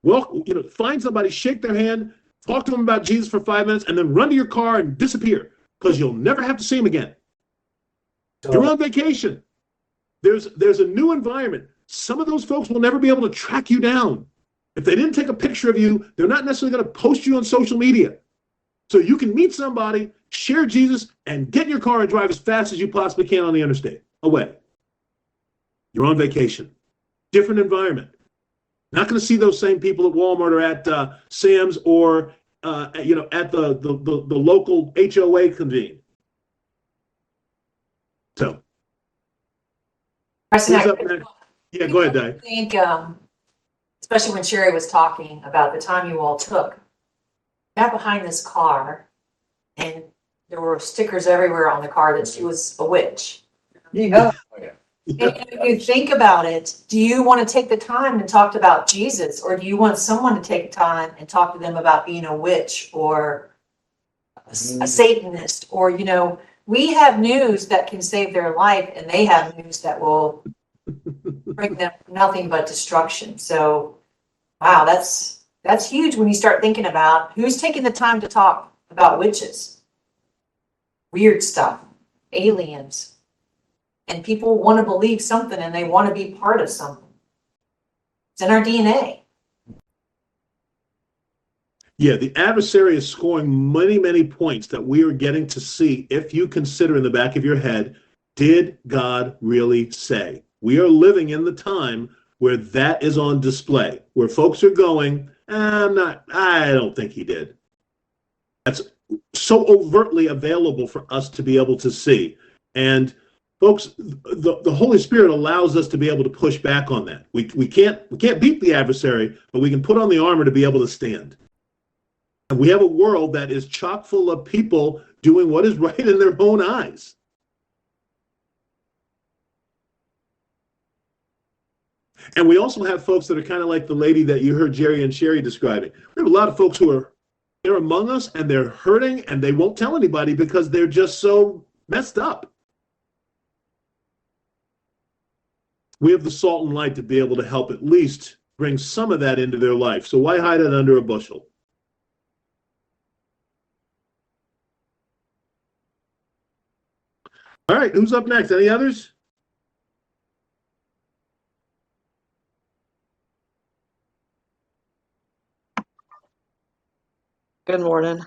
Well, you know, find somebody, shake their hand, talk to them about Jesus for 5 minutes, and then run to your car and disappear, because you'll never have to see them again. You're on vacation. There's a new environment. Some of those folks will never be able to track you down. If they didn't take a picture of you, they're not necessarily going to post you on social media. So you can meet somebody, share Jesus, and get in your car and drive as fast as you possibly can on the interstate. Away. You're on vacation. Different environment. Not going to see those same people at Walmart or at Sam's or you know, at the local HOA convene. So. Who's up next? Yeah, go ahead, Di. I think, especially when Sherry was talking about the time you all took, got behind this car, and there were stickers everywhere on the car that she was a witch. Yeah. Oh, yeah. And if you think about it, do you want to take the time to talk about Jesus, or do you want someone to take time and talk to them about being a witch or a Satanist? Or, we have news that can save their life, and they have news that will bring them nothing but destruction. So, wow, that's huge when you start thinking about who's taking the time to talk about witches, weird stuff, aliens. And people want to believe something and they want to be part of something. It's in our DNA. Yeah, the adversary is scoring many, many points that we are getting to see if you consider in the back of your head, did God really say? We are living in the time where that is on display, where folks are going, I don't think he did. That's so overtly available for us to be able to see. And folks, the Holy Spirit allows us to be able to push back on that. We can't beat the adversary, but we can put on the armor to be able to stand. And we have a world that is chock full of people doing what is right in their own eyes. And we also have folks that are kind of like the lady that you heard Jerry and Sherry describing. We have a lot of folks who are they're among us and they're hurting and they won't tell anybody because they're just so messed up. We have the salt and light to be able to help at least bring some of that into their life. So why hide it under a bushel? All right, who's up next? Any others? Good morning.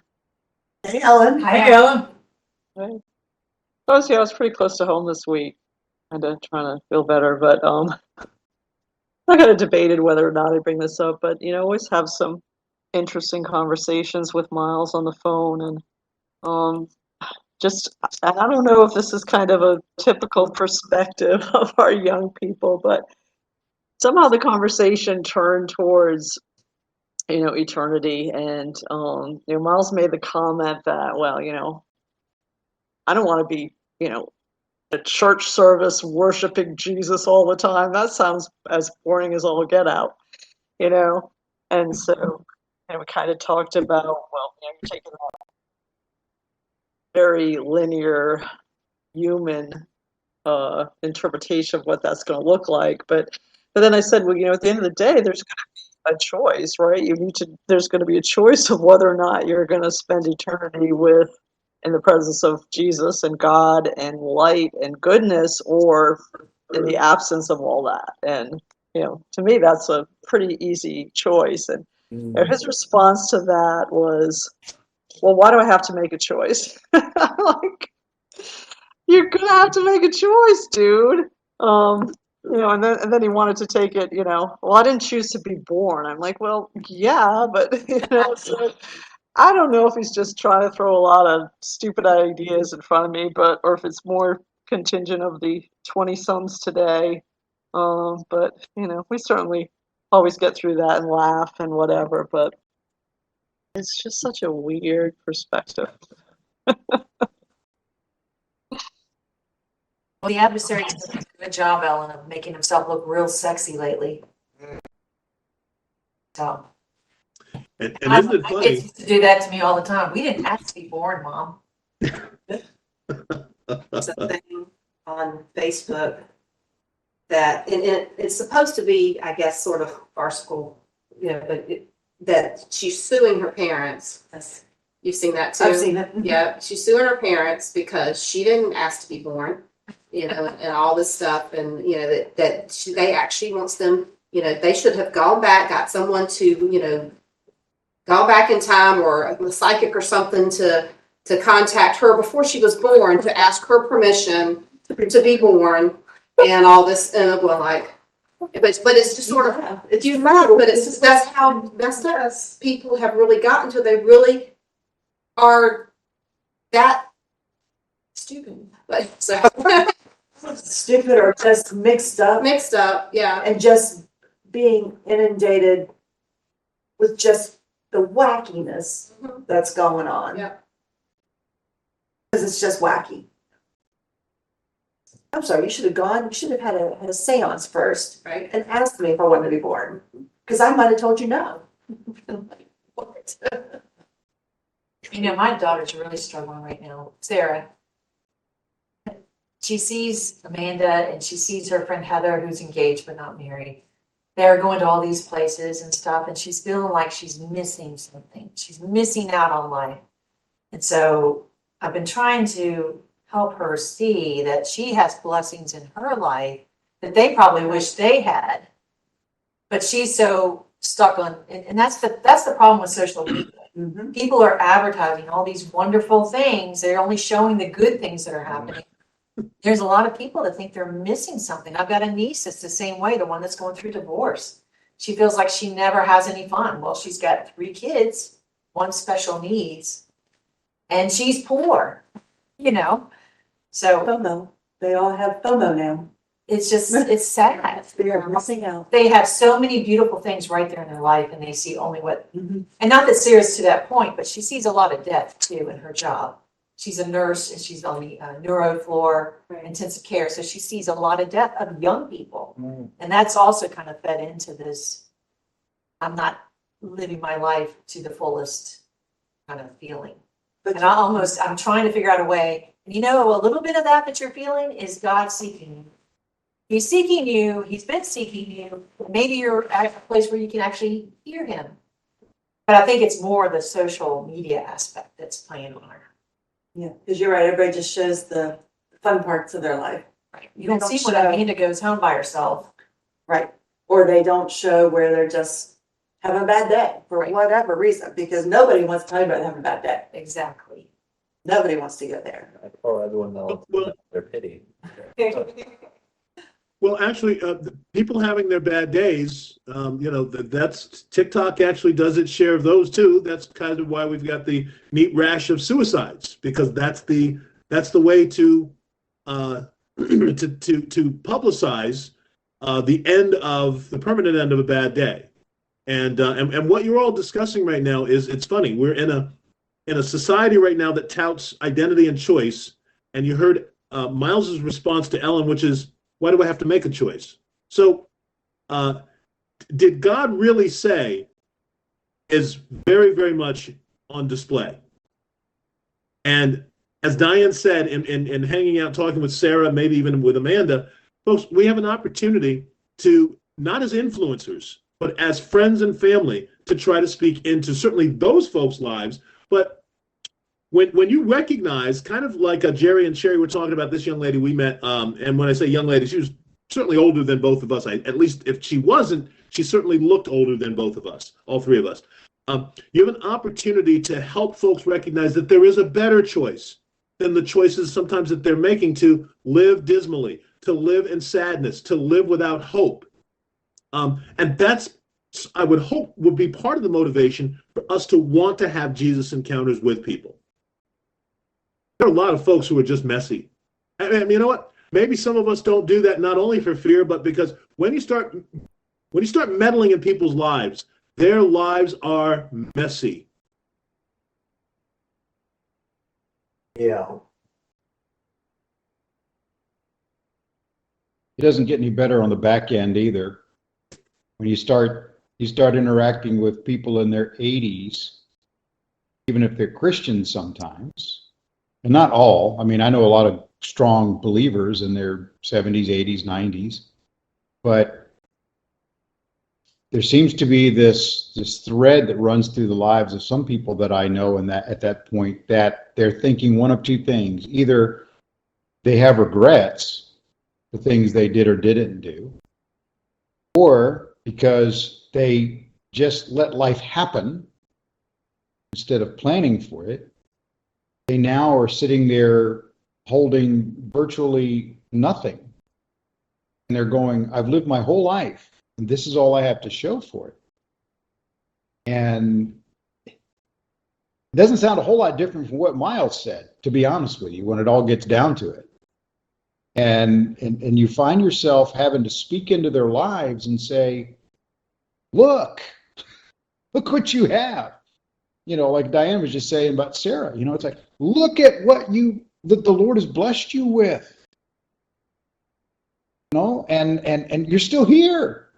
Hey, Ellen. Hi, Ellen. Hey. I was pretty close to home this week, kind of trying to feel better, but I kind of debated whether or not I bring this up, but always have some interesting conversations with Miles on the phone, and and I don't know if this is kind of a typical perspective of our young people, but somehow the conversation turned towards eternity, and Miles made the comment that, well, I don't want to be a church service worshiping Jesus all the time. That sounds as boring as all get out, you know? And so, we kind of talked about, well, you're taking a very linear human interpretation of what that's going to look like. But then I said, well, at the end of the day, there's going to be a choice, right? There's going to be a choice of whether or not you're going to spend eternity in the presence of Jesus and God and light and goodness, or in the absence of all that. And, to me, that's a pretty easy choice. And his response to that was, well, why do I have to make a choice? I'm like, you're gonna have to make a choice, dude. And then he wanted to take it, well, I didn't choose to be born. I'm like, well, yeah, but so I don't know if he's just trying to throw a lot of stupid ideas in front of me, or if it's more contingent of the 20-somethings today. But we certainly always get through that and laugh and whatever, but it's just such a weird perspective. Well, the adversary's done a good job, Ellen, of making himself look real sexy lately. So. And isn't it My funny? kids used to do that to me all the time. We didn't ask to be born, Mom. Something on Facebook that, and it's supposed to be, I guess, sort of farcical, but that she's suing her parents. You've seen that too? I've seen it. Yeah, she's suing her parents because she didn't ask to be born, and all this stuff, and they actually wants them, they should have gone back, got someone to, gone back in time, or a psychic or something to contact her before she was born to ask her permission to be born, and all this, and I'm going like, but it's just sort of, it's but it's just, that's how messed up people have really gotten to. They really are that stupid, but so Stupid or just mixed up yeah. and just being inundated with just the wackiness that's going on. Yeah. Because it's just wacky. I'm sorry, you should have gone, you should have had a seance first Right. and asked me if I wanted to be born. Because I might have told you no. What? You know, my daughter's really struggling right now. Sarah. She sees Amanda and she sees her friend Heather, who's engaged but not married. They're going to all these places and stuff, and she's feeling like she's missing something. She's missing out on life. And so I've been trying to help her see that she has blessings in her life that they probably wish they had. But she's so stuck on, and that's the problem with social media. Mhm. People are advertising all these wonderful things. They're only showing the good things that are happening. There's a lot of people that think they're missing something. I've got a niece that's the same way, the one that's going through divorce. She feels like she never has any fun. Well, she's got 3 kids, 1 special needs, and she's poor, you know? So FOMO. They all have FOMO now. it's just, it's sad. They are missing out. They have so many beautiful things right there in their life and they see only what, Mhm. and not that Sarah's to that point, but she sees a lot of death too in her job. She's a nurse and she's on the neuro floor, Right. intensive care, so she sees a lot of death of young people. And that's also kind of fed into this, I'm not living my life to the fullest kind of feeling. But And I'm trying to figure out a way, you know, a little bit of that you're feeling is God seeking you. He's seeking you, he's been seeking you, maybe you're at a place where you can actually hear him. But I think it's more the social media aspect that's playing on her. yeah, because you're right. Everybody just shows the fun parts of their life. Right. You don't They see when show- Amanda goes home by herself. Right. Or they don't show where they're just having a bad day for Right. whatever reason, because nobody wants to talk about having a bad day. Exactly. Nobody wants to go there. Or everyone knows Well- their pity. Well, actually, the people having their bad days, you know, that's TikTok actually does its share of those too. That's kind of why we've got the neat rash of suicides, because that's the way to to publicize the permanent end of a bad day. And what you're all discussing right now is, it's funny. We're in a society right now that touts identity and choice. And you heard Miles's response to Ellen, which is, why do I have to make a choice? So, did God really say is very, very much on display. And as Diane said, in hanging out, talking with Sarah, maybe even with Amanda, folks, we have an opportunity to, not as influencers, but as friends and family, to try to speak into certainly those folks' lives. But when you recognize, kind of like Jerry and Sherry were talking about this young lady we met, and when I say young lady, she was certainly older than both of us. At least if she wasn't, she certainly looked older than both of us, all 3 of us. You have an opportunity to help folks recognize that there is a better choice than the choices sometimes that they're making, to live dismally, to live in sadness, to live without hope. And that's, I would hope, would be part of the motivation for us to want to have Jesus encounters with people. There are a lot of folks who are just messy. I mean, you know what? Maybe some of us don't do that not only for fear, but because when you start meddling in people's lives, their lives are messy. Yeah. It doesn't get any better on the back end either. When you start interacting with people in their 80s, even if they're Christians sometimes, and not all. I mean, I know a lot of strong believers in their 70s, 80s, 90s, but there seems to be this thread that runs through the lives of some people that I know, and that at that point that they're thinking one of 2 things: either they have regrets for things they did or didn't do, or because they just let life happen instead of planning for it, they now are sitting there holding virtually nothing. And they're going, I've lived my whole life, and this is all I have to show for it. And it doesn't sound a whole lot different from what Miles said, to be honest with you, when it all gets down to it. And you find yourself having to speak into their lives and say, look what you have. You know, like Diane was just saying about Sarah, you know, it's like, look at what the Lord has blessed you with. and you're still here.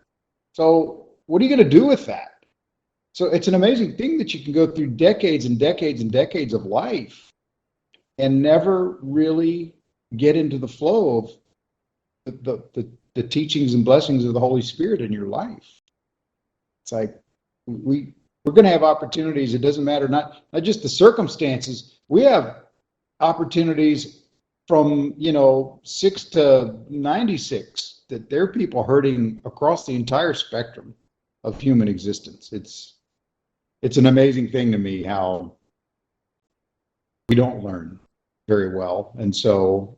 So what are you going to do with that? So it's an amazing thing that you can go through decades and decades and decades of life and never really get into the flow of the teachings and blessings of the Holy Spirit in your life. It's like we're going to have opportunities. It doesn't matter, not just the circumstances. We have opportunities from 6 to 96 that there are people hurting across the entire spectrum of human existence. It's an amazing thing to me how we don't learn very well, and so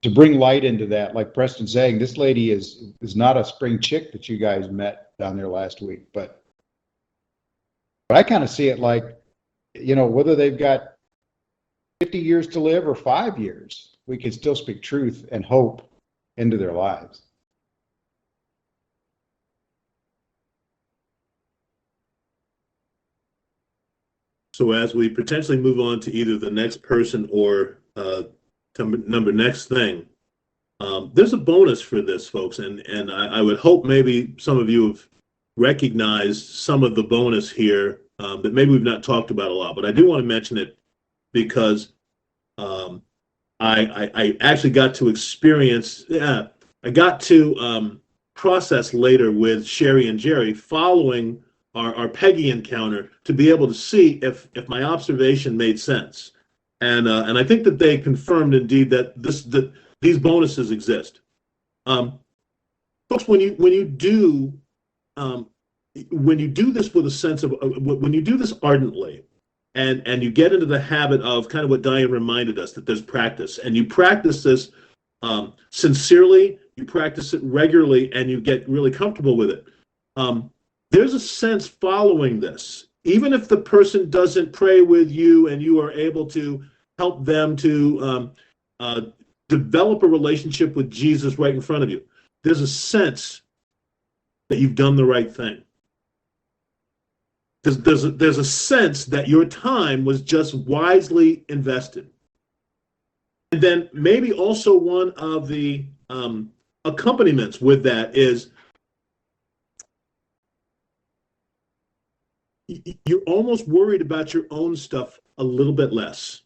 to bring light into that, like Preston's saying, this lady is not a spring chick that you guys met down there last week, but I kind of see it like, whether they've got 50 years to live or 5 years, we can still speak truth and hope into their lives. So as we potentially move on to either the next person or to next thing, there's a bonus for this, folks, and I would hope maybe some of you have recognized some of the bonus here that maybe we've not talked about a lot, but I do want to mention it because I actually got to experience, I got to process later with Sherry and Jerry following our Peggy encounter to be able to see if my observation made sense. And I think that they confirmed indeed that these bonuses exist. Folks, when you do this with a sense of when you do this ardently, and you get into the habit of kind of what Diane reminded us, that there's practice, and you practice this sincerely, you practice it regularly, and you get really comfortable with it. There's a sense following this, even if the person doesn't pray with you and you are able to help them to develop a relationship with Jesus right in front of you. There's a sense that you've done the right thing. There's a sense that your time was just wisely invested. And then maybe also one of the accompaniments with that is you're almost worried about your own stuff a little bit less.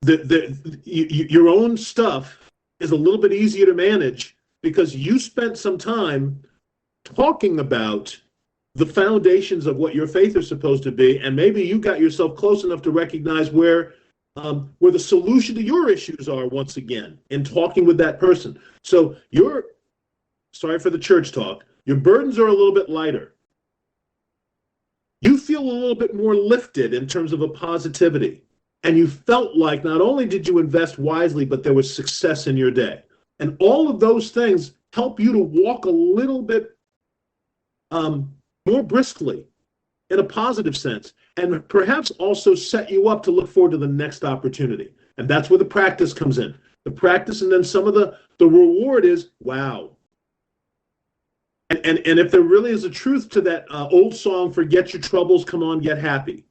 Your own stuff is a little bit easier to manage because you spent some time talking about the foundations of what your faith is supposed to be, and maybe you got yourself close enough to recognize where the solution to your issues are once again in talking with that person. So sorry for the church talk, your burdens are a little bit lighter. You feel a little bit more lifted in terms of a positivity. And you felt like not only did you invest wisely, but there was success in your day. And all of those things help you to walk a little bit more briskly in a positive sense, and perhaps also set you up to look forward to the next opportunity. And that's where the practice comes in. The practice, and then some of the reward is, wow. And if there really is a truth to that old song, forget your troubles, come on, get happy.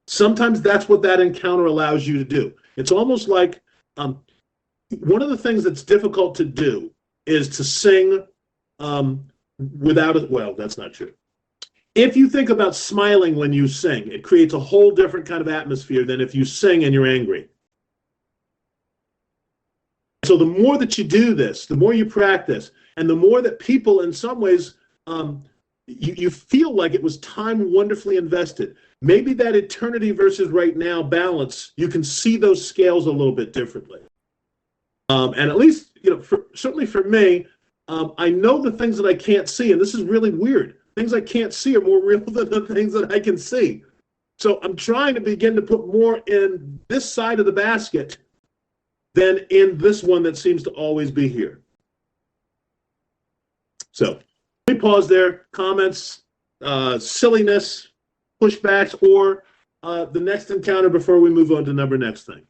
Sometimes that's what that encounter allows you to do. It's almost like one of the things that's difficult to do is to sing without it. Well, that's not true. If you think about smiling when you sing, it creates a whole different kind of atmosphere than if you sing and you're angry. So the more that you do this, the more you practice, and the more that people, in some ways, you feel like it was time wonderfully invested. Maybe that eternity versus right now balance, you can see those scales a little bit differently. And at least, certainly for me, I know the things that I can't see, and this is really weird. Things I can't see are more real than the things that I can see. So I'm trying to begin to put more in this side of the basket than in this one that seems to always be here. So let me pause there. Comments, silliness, pushbacks, or the next encounter before we move on to next thing.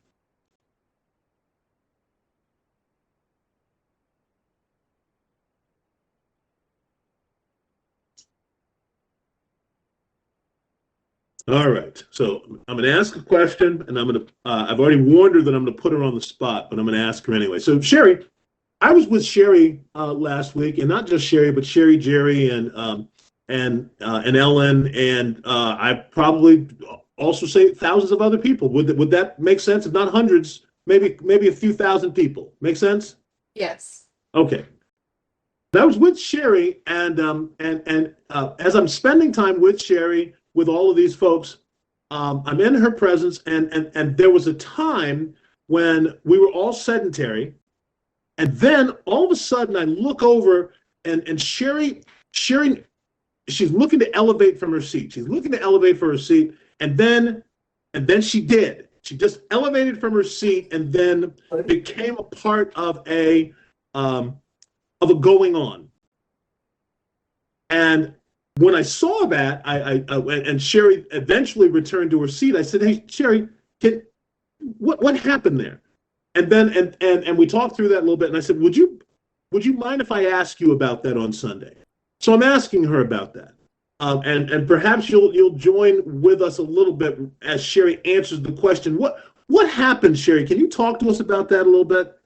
All right. So I'm going to ask a question, and I've already warned her that I'm going to put her on the spot, but I'm going to ask her anyway. So, Sherry, I was with Sherry last week, and not just Sherry, but Sherry, Jerry, and Ellen, and I probably also say thousands of other people. Would that make sense? If not hundreds, maybe a few thousand people. Make sense? Yes. Okay. I was with Sherry, and as I'm spending time with Sherry, with all of these folks, I'm in her presence, and there was a time when we were all sedentary, and then all of a sudden I look over, and Sherry, she's looking to elevate from her seat. She's looking to elevate from her seat, and then she did. She just elevated from her seat, and then became a part of a going on. And when I saw that, and Sherry eventually returned to her seat, I said, "Hey, Sherry, what happened there?" And then and we talked through that a little bit, and I said, "Would you mind if I ask you about that on Sunday?" So I'm asking her about that, and perhaps you'll join with us a little bit as Sherry answers the question. What happened, Sherry? Can you talk to us about that a little bit?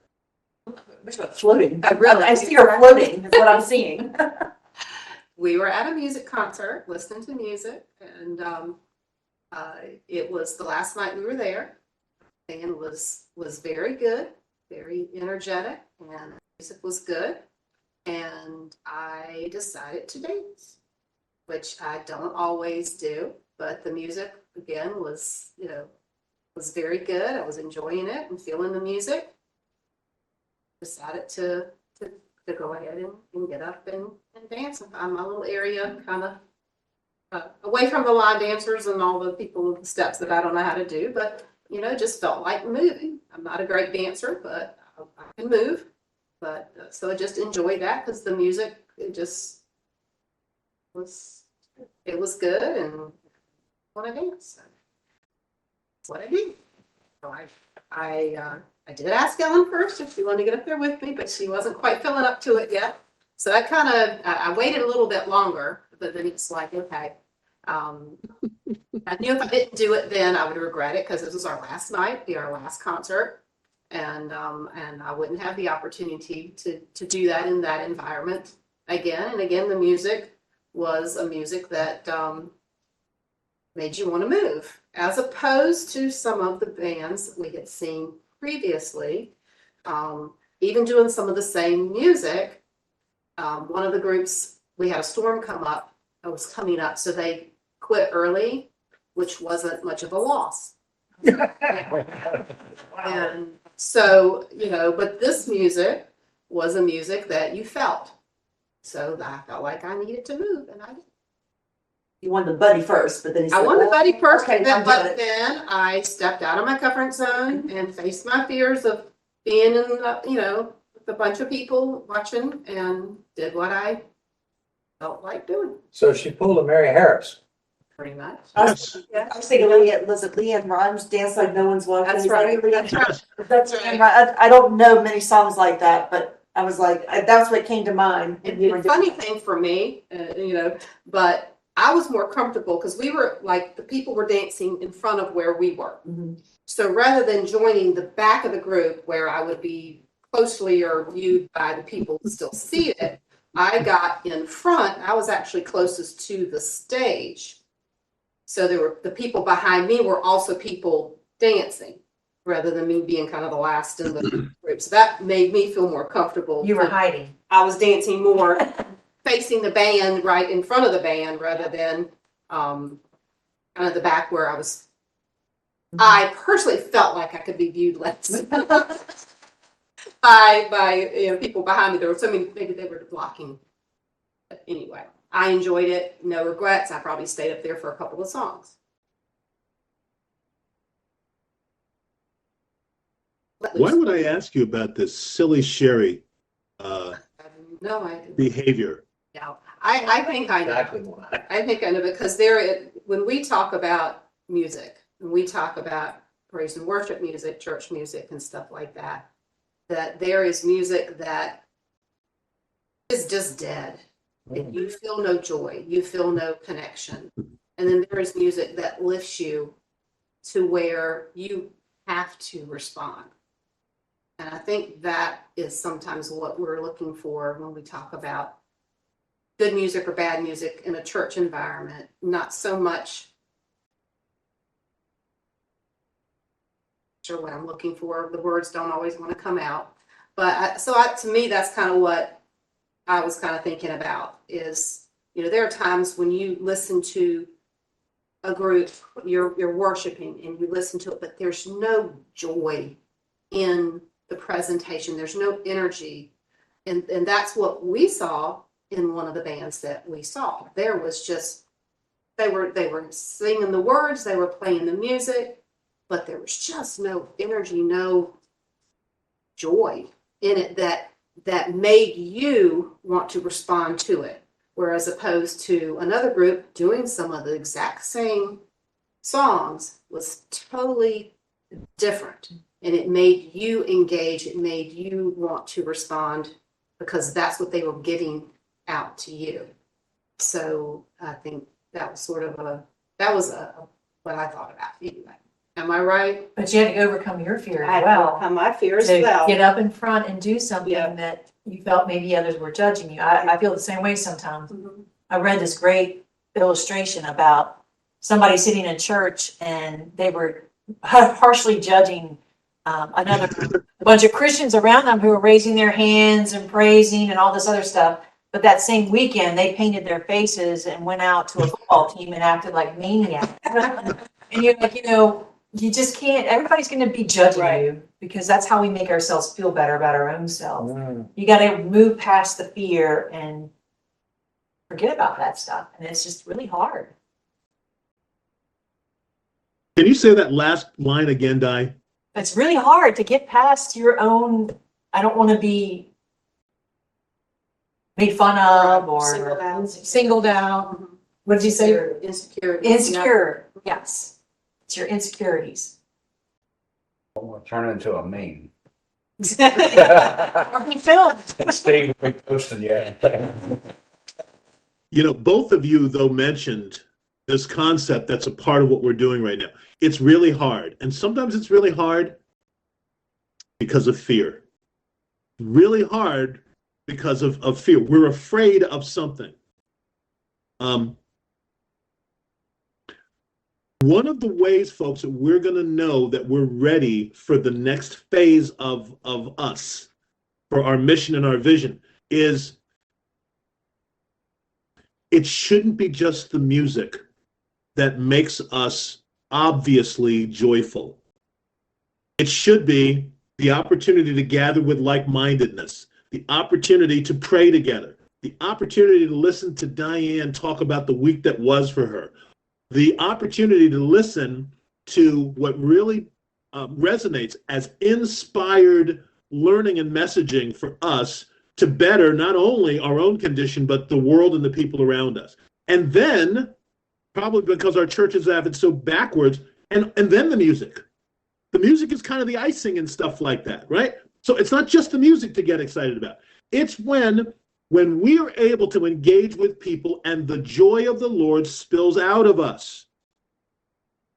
Floating. I see her floating, is what I'm seeing. We were at a music concert, listening to music, and it was the last night we were there. And was very good, very energetic, and the music was good. And I decided to dance, which I don't always do, but the music again was very good. I was enjoying it and feeling the music. Decided to go ahead and get up and dance and find my little area, kind of away from the line dancers and all the people with the steps that I don't know how to do, but just felt like moving. I'm not a great dancer, but I can move. But so I just enjoyed that because the music, it was good, and I want to dance. So that's what I did. So I did ask Ellen first if she wanted to get up there with me, but she wasn't quite feeling up to it yet. So I waited a little bit longer, but then it's like, okay. I knew if I didn't do it then, I would regret it because this was our last night, our last concert, and I wouldn't have the opportunity to do that in that environment again. And again, the music was a music that made you want to move, as opposed to some of the bands we had seen previously, even doing some of the same music. One of the groups, we had a storm come up, it was coming up, so they quit early, which wasn't much of a loss. And so, but this music was a music that you felt. So I felt like I needed to move, and I did. You wanted the buddy first, but then he said, I wanted the buddy first, okay, but then I stepped out of my comfort zone and faced my fears of being in, with a bunch of people watching, and did what I felt like doing, So she pulled a Mary Harris. pretty much. I was thinking, was it Leanne Rhymes, Dance Like No One's Watching? That's right. That's right. I don't know many songs like that, but I was like, that's what came to mind. And the funny thing for me, but I was more comfortable because we were like, the people were dancing in front of where we were. Mm-hmm. So rather than joining the back of the group where I would be closely or viewed by the people who still see it, I got in front. I was actually closest to the stage. So the people behind me were also people dancing rather than me being kind of the last in the group. So that made me feel more comfortable. You were hiding. I was dancing more facing the band, right in front of the band, rather than kind of the back where I was. Mm-hmm. I personally felt like I could be viewed less by people behind me. There were so many, maybe they were blocking. But anyway, I enjoyed it. No regrets. I probably stayed up there for a couple of songs. Why would I ask you about this silly Sherry behavior? Yeah, I think I know. Exactly why. I think I know because when we talk about music, when we talk about praise and worship music, church music, and stuff like that, that there is music that is just dead. And you feel no joy, you feel no connection. And then there is music that lifts you to where you have to respond. And I think that is sometimes what we're looking for when we talk about good music or bad music in a church environment, not so much sure what I'm looking for. The words don't always want to come out. But to me, that's kind of what I was kind of thinking about is, there are times when you listen to a group, you're worshiping and you listen to it, but there's no joy in the presentation. There's no energy. And that's what we saw in one of the bands that we saw. There was just, they were singing the words, they were playing the music, but there was just no energy, no joy in it that made you want to respond to it. Whereas opposed to another group doing some of the exact same songs was totally different. And it made you engage, it made you want to respond because that's what they were getting out to you. So I think that was sort of what I thought about anyway. Am I right? But you had to overcome your fear I as had to well. overcome my fear as To well. get up in front and do something Yeah. that you felt maybe others were judging you. I feel the same way sometimes. Mhm. I read this great illustration about somebody sitting in church and they were harshly judging a bunch of Christians around them who were raising their hands and praising and all this other stuff. But that same weekend, they painted their faces and went out to a football team and acted like maniacs. And you're like, you just can't, everybody's going to be judging Right. you because that's how we make ourselves feel better about our own self. Mm. You got to move past the fear and forget about that stuff. And it's just really hard. Can you say that last line again, Di? It's really hard to get past your own, I don't want to be made fun of or singled out. Mhm. What did you say? Insecurity. Insecure. Yes. It's your insecurities. I'm gonna turn into a meme. Or be filmed. Steve, we posted yet. Both of you, though, mentioned this concept that's a part of what we're doing right now. It's really hard. And sometimes it's really hard because of fear. Really hard because of fear. We're afraid of something. One of the ways, folks, that we're going to know that we're ready for the next phase of us, for our mission and our vision, is it shouldn't be just the music that makes us obviously joyful. It should be the opportunity to gather with like-mindedness, the opportunity to pray together, the opportunity to listen to Diane talk about the week that was for her, the opportunity to listen to what really resonates as inspired learning and messaging for us to better not only our own condition, but the world and the people around us. And then, probably because our churches have it so backwards, and then the music. The music is kind of the icing and stuff like that, right? So it's not just the music to get excited about. It's when we are able to engage with people and the joy of the Lord spills out of us.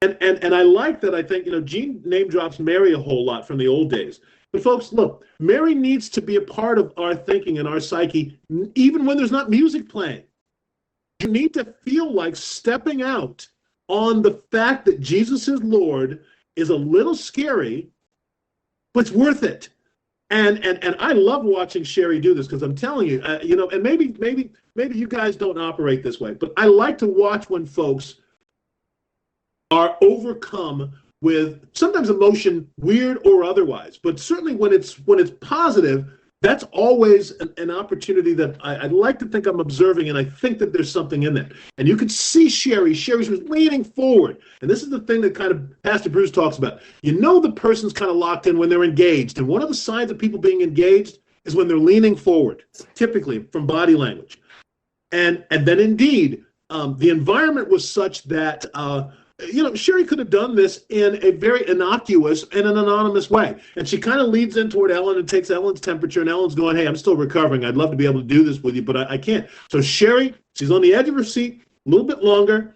And I like that. I think, Gene name drops Mary a whole lot from the old days. But folks, look, Mary needs to be a part of our thinking and our psyche, even when there's not music playing. You need to feel like stepping out on the fact that Jesus is Lord is a little scary, but it's worth it. And I love watching Sherry do this because I'm telling you, and maybe you guys don't operate this way, but I like to watch when folks are overcome with sometimes emotion, weird or otherwise, but certainly when it's positive, that's always an opportunity that I'd like to think I'm observing, and I think that there's something in that. And you could see Sherry was leaning forward. And this is the thing that kind of Pastor Bruce talks about. The person's kind of locked in when they're engaged. And one of the signs of people being engaged is when they're leaning forward, typically from body language. And then indeed, the environment was such that Sherry could have done this in a very innocuous and an anonymous way. And she kind of leads in toward Ellen and takes Ellen's temperature, and Ellen's going, hey, I'm still recovering. I'd love to be able to do this with you, but I can't. So Sherry, she's on the edge of her seat a little bit longer,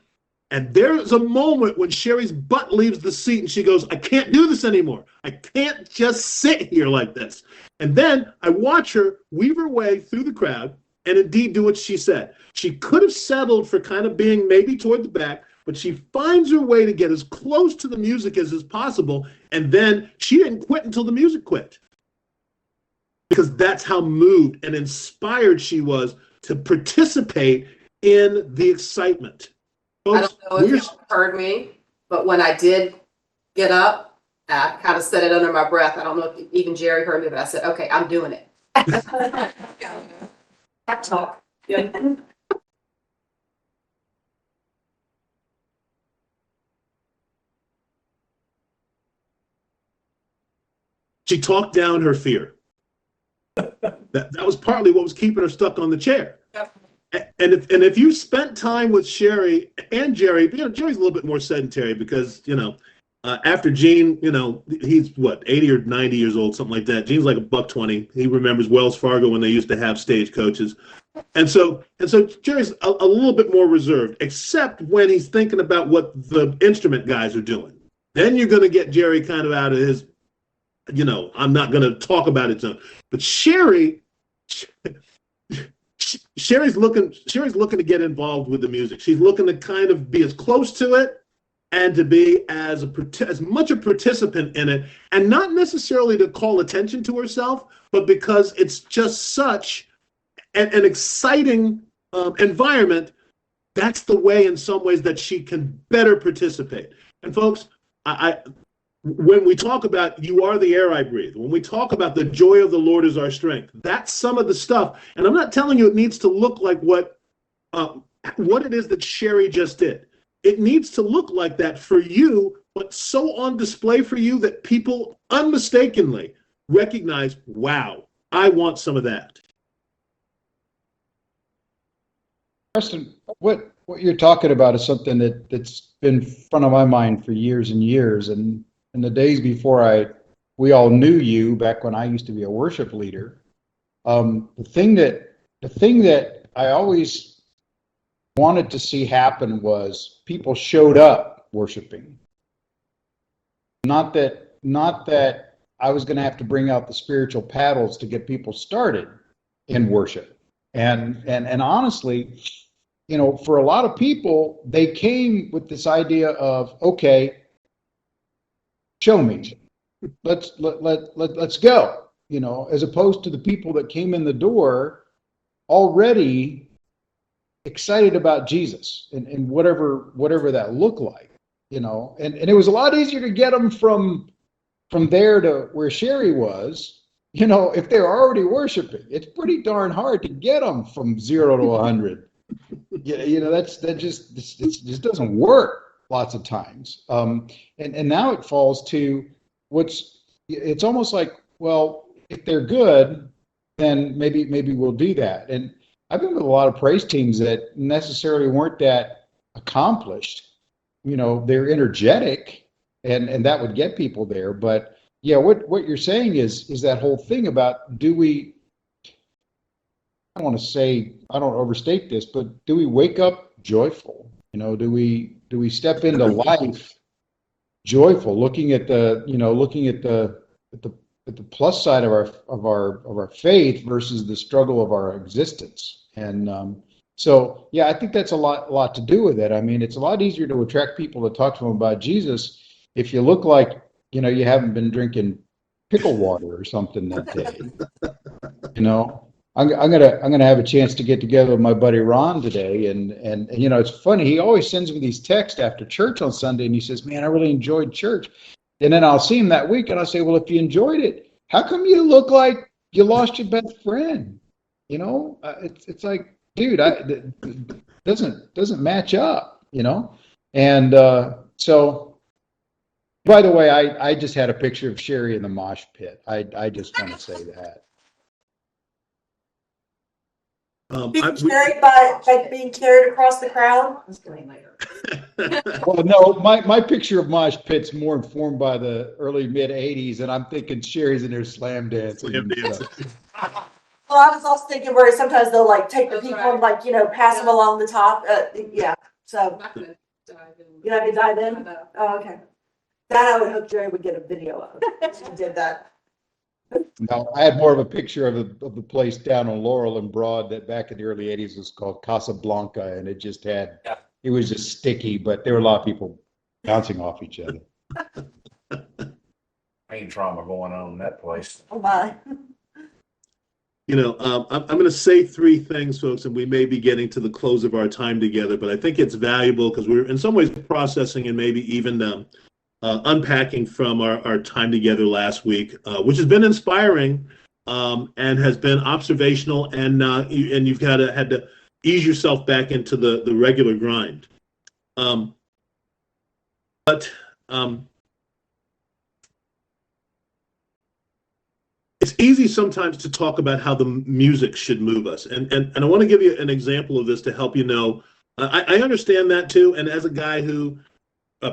And there's a moment when Sherry's butt leaves the seat and she goes, I can't do this anymore. I can't just sit here like this. And then I watch her weave her way through the crowd and indeed do what she said. She could have settled for kind of being maybe toward the back, but she finds her way to get as close to the music as is possible. And then she didn't quit until the music quit. Because that's how moved and inspired she was to participate in the excitement. I don't know if you heard me, but when I did get up, I kind of said it under my breath. I don't know if even Jerry heard me, but I said, okay, I'm doing it. Pep talk. She talked down her fear. That was partly what was keeping her stuck on the chair. Yep. And if you spent time with Sherry and Jerry, Jerry's a little bit more sedentary because, after Gene, he's what, 80 or 90 years old, something like that. Gene's like $120. He remembers Wells Fargo when they used to have stage coaches. And so Jerry's a little bit more reserved, except when he's thinking about what the instrument guys are doing. Then you're going to get Jerry kind of out of his, I'm not going to talk about it zone. But Sherry's looking to get involved with the music. She's looking to kind of be as close to it and to be as much a participant in it, and not necessarily to call attention to herself, but because it's just such an exciting environment. That's the way, in some ways, that she can better participate. And folks, when we talk about you are the air I breathe, when we talk about the joy of the Lord is our strength, that's some of the stuff. And I'm not telling you it needs to look like what it is that Sherry just did. It needs to look like that for you, but so on display for you that people unmistakably recognize, wow, I want some of that. Preston, what you're talking about is something that's been front of my mind for years and years. And in the days before we all knew you, back when I used to be a worship leader, the thing that I always wanted to see happen was people showed up worshiping. Not that I was going to have to bring out the spiritual paddles to get people started in worship. And honestly, for a lot of people, they came with this idea of, okay, show me, let's go, as opposed to the people that came in the door already excited about Jesus and whatever that looked like, and it was a lot easier to get them from there to where Sherry was, if they're already worshiping. It's pretty darn hard to get them from 0 to 100. That just doesn't work lots of times. And now it falls to it's almost like, well, if they're good, then maybe we'll do that. And I've been with a lot of praise teams that necessarily weren't that accomplished. They're energetic and that would get people there. But yeah, what you're saying is that whole thing about I don't want to say, I don't overstate this, but do we wake up joyful? Do we step into life joyful, looking at the plus side of our faith versus the struggle of our existence? And so yeah, I think that's a lot to do with it. I mean, it's a lot easier to attract people to talk to them about Jesus if you look like you haven't been drinking pickle water or something that day. I'm gonna have a chance to get together with my buddy Ron today, and it's funny. He always sends me these texts after church on Sunday, and he says, "Man, I really enjoyed church." And then I'll see him that week, and I'll say, "Well, if you enjoyed it, how come you look like you lost your best friend?" It's like, dude, it doesn't match up, And so, by the way, I just had a picture of Sherry in the mosh pit. I just want to say that. Being carried by being carried across the crowd. Well, no, my picture of mosh pit's more informed by the early mid '80s, and I'm thinking Sherry's in there slam dancing. Well, I was also thinking where sometimes they'll take the people and pass them along the top. Yeah. So You have to dive in? I know. Oh, okay. That I would hope Jerry would get a video of. He did that. No, I had more of a picture of the place down on Laurel and Broad that back in the early 80s was called Casablanca, and it just had, Yeah. it was just sticky, but there were a lot of people bouncing off each other. Pain trauma going on in that place. Oh, my. You know, I'm going to say three things, folks, and we may be getting to the close of our time together, but I think it's valuable because we're in some ways processing and maybe even unpacking from our time together last week, which has been inspiring and has been observational, and you've had to ease yourself back into the regular grind. It's easy sometimes to talk about how the music should move us. And I want to give you an example of this to help you know. I understand that too. And as a guy who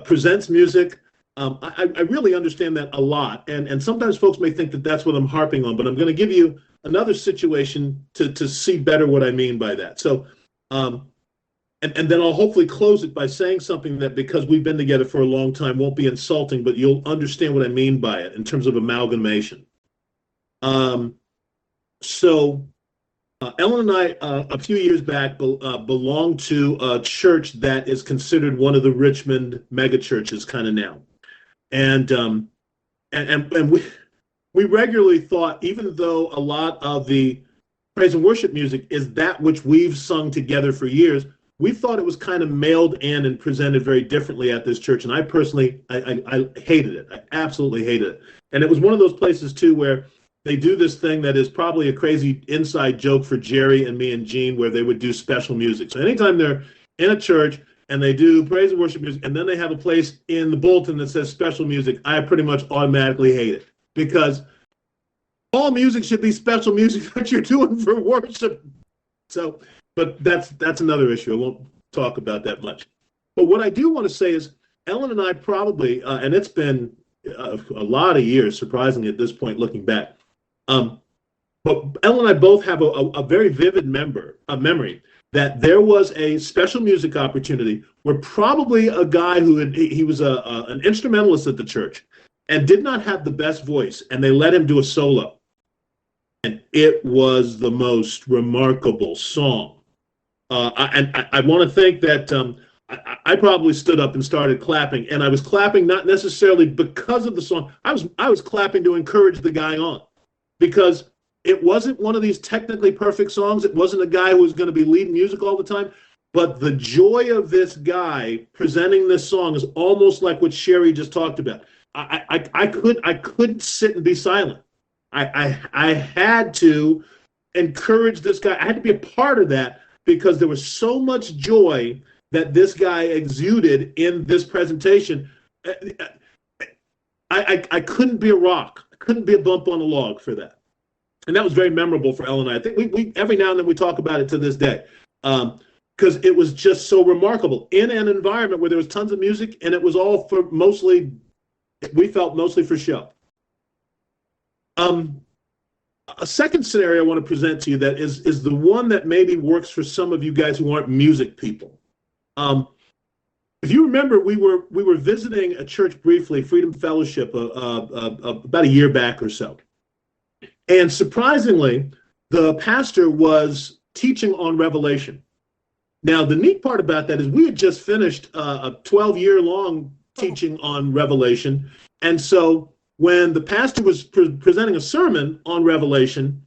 presents music, I really understand that a lot. And sometimes folks may think that that's what I'm harping on, but I'm going to give you another situation to see better what I mean by that. So, and then I'll hopefully close it by saying something that, because we've been together for a long time, won't be insulting, but you'll understand what I mean by it in terms of amalgamation. So Ellen and I, a few years back, belonged to a church that is considered one of the Richmond mega churches kind of now. And we regularly thought, even though a lot of the praise and worship music is that which we've sung together for years, we thought it was kind of mailed in and presented very differently at this church. And I personally, I hated it. I absolutely hated it. And it was one of those places too where they do this thing that is probably a crazy inside joke for Jerry and me and Gene, where they would do special music. So anytime they're in a church and they do praise and worship music, and then they have a place in the bulletin that says special music, I pretty much automatically hate it, because all music should be special music that you're doing for worship. So, but that's another issue. I won't talk about that much. But what I do want to say is Ellen and I probably, and it's been a lot of years, surprisingly, at this point, looking back. But Ellen and I both have a very vivid memory that there was a special music opportunity where probably a guy he was an instrumentalist at the church and did not have the best voice, and they let him do a solo. And it was the most remarkable song. I want to think that I probably stood up and started clapping, and I was clapping not necessarily because of the song. I was clapping to encourage the guy on, because it wasn't one of these technically perfect songs. It wasn't a guy who was going to be leading music all the time. But the joy of this guy presenting this song is almost like what Sherry just talked about. I couldn't sit and be silent. I had to encourage this guy. I had to be a part of that, because there was so much joy that this guy exuded in this presentation. I couldn't be a rock. I couldn't be a bump on a log for that. And that was very memorable for Ellen and I. I think we every now and then we talk about it to this day, because it was just so remarkable in an environment where there was tons of music, and it was all for mostly, we felt mostly for show. A second scenario I want to present to you that is the one that maybe works for some of you guys who aren't music people. If you remember, we were visiting a church briefly, Freedom Fellowship, about a year back or so. And surprisingly, the pastor was teaching on Revelation. Now, the neat part about that is we had just finished a 12-year-long teaching on Revelation. And so when the pastor was presenting a sermon on Revelation,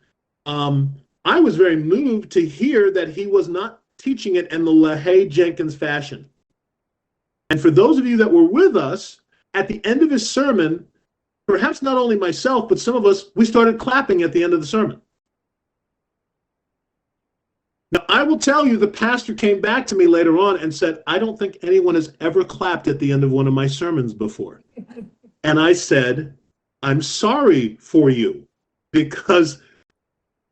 I was very moved to hear that he was not teaching it in the LaHaye Jenkins fashion. And for those of you that were with us, at the end of his sermon, perhaps not only myself, but some of us, we started clapping at the end of the sermon. Now, I will tell you, the pastor came back to me later on and said, I don't think anyone has ever clapped at the end of one of my sermons before. And I said, I'm sorry for you, because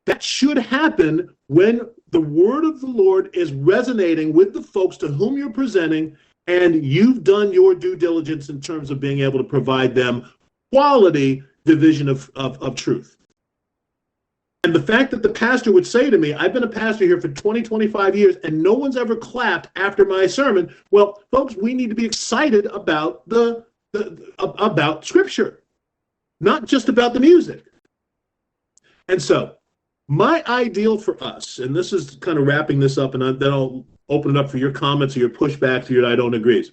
that should happen when the word of the Lord is resonating with the folks to whom you're presenting, and you've done your due diligence in terms of being able to provide them quality division of truth. And the fact that the pastor would say to me, I've been a pastor here for 20, 25 years, and no one's ever clapped after my sermon. Well, folks, we need to be excited about about Scripture, not just about the music. And so, my ideal for us, and this is kind of wrapping this up, and then I'll open it up for your comments or your pushbacks or your I don't agrees.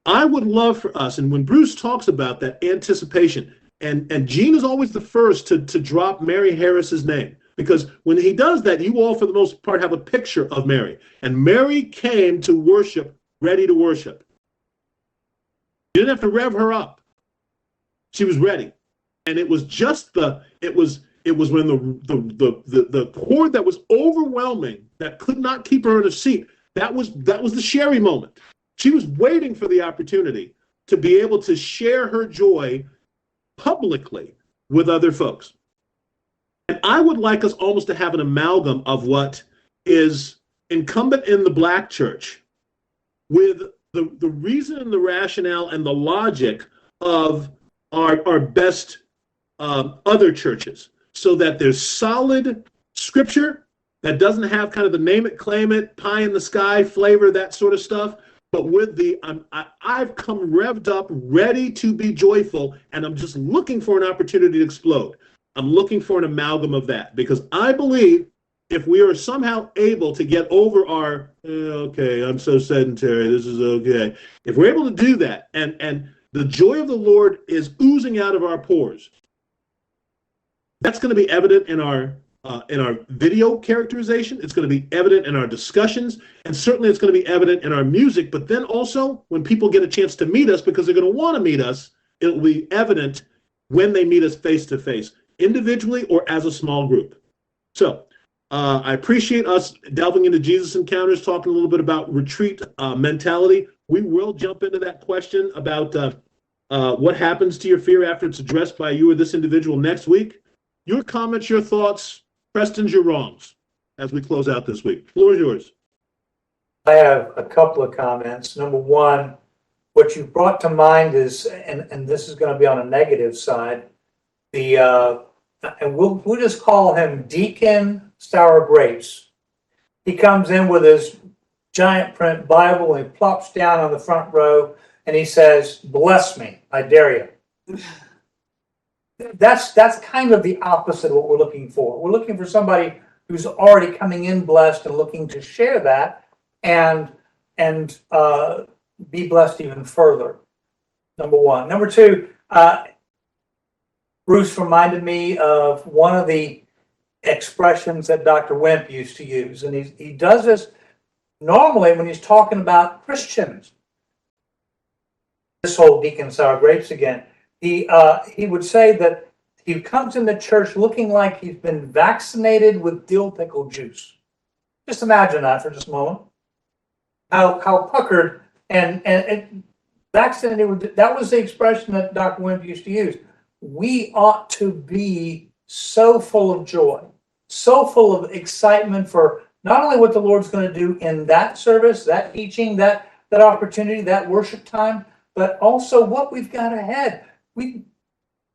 I would love for us, and when Bruce talks about that anticipation, and Gene is always the first to drop Mary Harris's name, because when he does that, you all, for the most part, have a picture of Mary. And Mary came to worship, ready to worship. You didn't have to rev her up. She was ready. And it was just it was when the chord that was overwhelming, that could not keep her in a seat, that was the Sherry moment. She was waiting for the opportunity to be able to share her joy publicly with other folks. And I would like us almost to have an amalgam of what is incumbent in the Black church with the reason and the rationale and the logic of our best other churches, so that there's solid Scripture that doesn't have kind of the name it, claim it, pie in the sky flavor, that sort of stuff, but with the I've come revved up, ready to be joyful, and I'm just looking for an opportunity to explode. I'm looking for an amalgam of that, because I believe if we are somehow able to get over our, okay, I'm so sedentary, this is okay. If we're able to do that, and the joy of the Lord is oozing out of our pores, that's going to be evident in our video characterization. It's going to be evident in our discussions, and certainly it's going to be evident in our music. But then also, when people get a chance to meet us, because they're going to want to meet us, it will be evident when they meet us face to face, individually or as a small group. So I appreciate us delving into Jesus Encounters, talking a little bit about retreat mentality. We will jump into that question about what happens to your fear after it's addressed by you or this individual next week. Your comments, your thoughts, Preston's, your wrongs, as we close out this week. Floor is yours. I have a couple of comments. Number one, what you brought to mind is, and this is going to be on a negative side, and we'll just call him Deacon Sour Grapes. He comes in with his giant print Bible and he plops down on the front row and he says, "Bless me, I dare you." That's kind of the opposite of what we're looking for. We're looking for somebody who's already coming in blessed and looking to share that and be blessed even further. Number one. Number two, Bruce reminded me of one of the expressions that Dr. Wimp used to use, and he does this normally when he's talking about Christians. This whole Deacon Sour Grapes again. He would say that he comes in the church looking like he's been vaccinated with dill pickle juice. Just imagine that for just a moment. How puckered and vaccinated with, that was the expression that Dr. Wimp used to use. We ought to be so full of joy, so full of excitement for not only what the Lord's going to do in that service, that teaching, that opportunity, that worship time, but also what we've got ahead.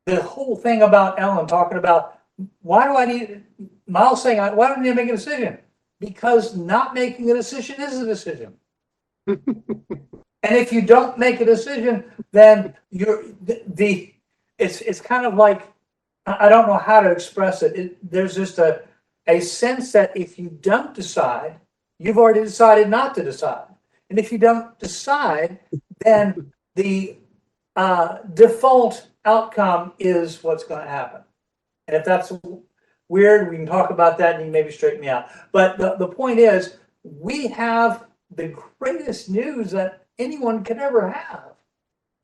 The whole thing about Ellen talking about, Miles saying, why don't you make a decision? Because not making a decision is a decision. And if you don't make a decision, then it's kind of like, I don't know how to express it. There's just a sense that if you don't decide, you've already decided not to decide. And if you don't decide, then the default outcome is what's going to happen. And if that's weird, we can talk about that and you maybe straighten me out. But the point is, we have the greatest news that anyone could ever have.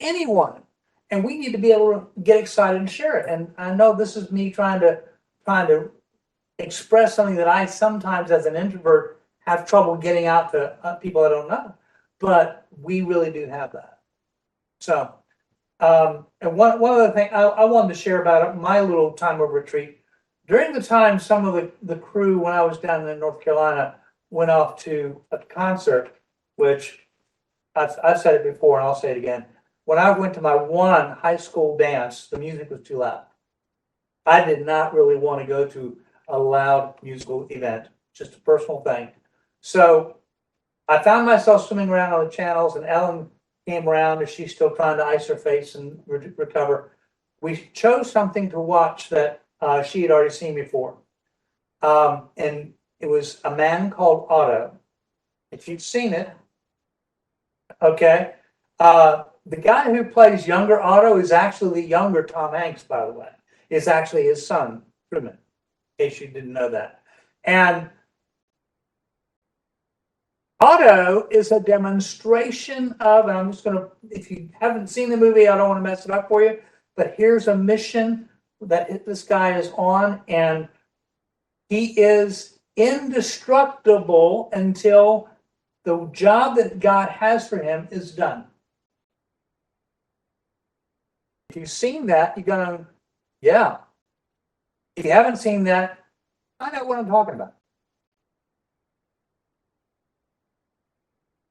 Anyone. And we need to be able to get excited and share it. And I know this is me trying to express something that I sometimes as an introvert have trouble getting out to people I don't know. But we really do have that. So, and one other thing I wanted to share about my little time of retreat. During the time some of the crew, when I was down in North Carolina, went off to a concert, which I've said it before and I'll say it again. When I went to my one high school dance, the music was too loud. I did not really want to go to a loud musical event, just a personal thing. So I found myself swimming around on the channels, and Ellen came around as she's still trying to ice her face and recover. We chose something to watch that she had already seen before. And it was A Man Called Otto. If you've seen it, okay. The guy who plays younger Otto is actually the younger Tom Hanks, by the way. Is actually his son, Truman, in case you didn't know that. And Otto is a demonstration of, and I'm just going to, if you haven't seen the movie, I don't want to mess it up for you, but here's a mission that this guy is on, and he is indestructible until the job that God has for him is done. If you've seen that, you're going to, yeah. If you haven't seen that, find out what I'm talking about.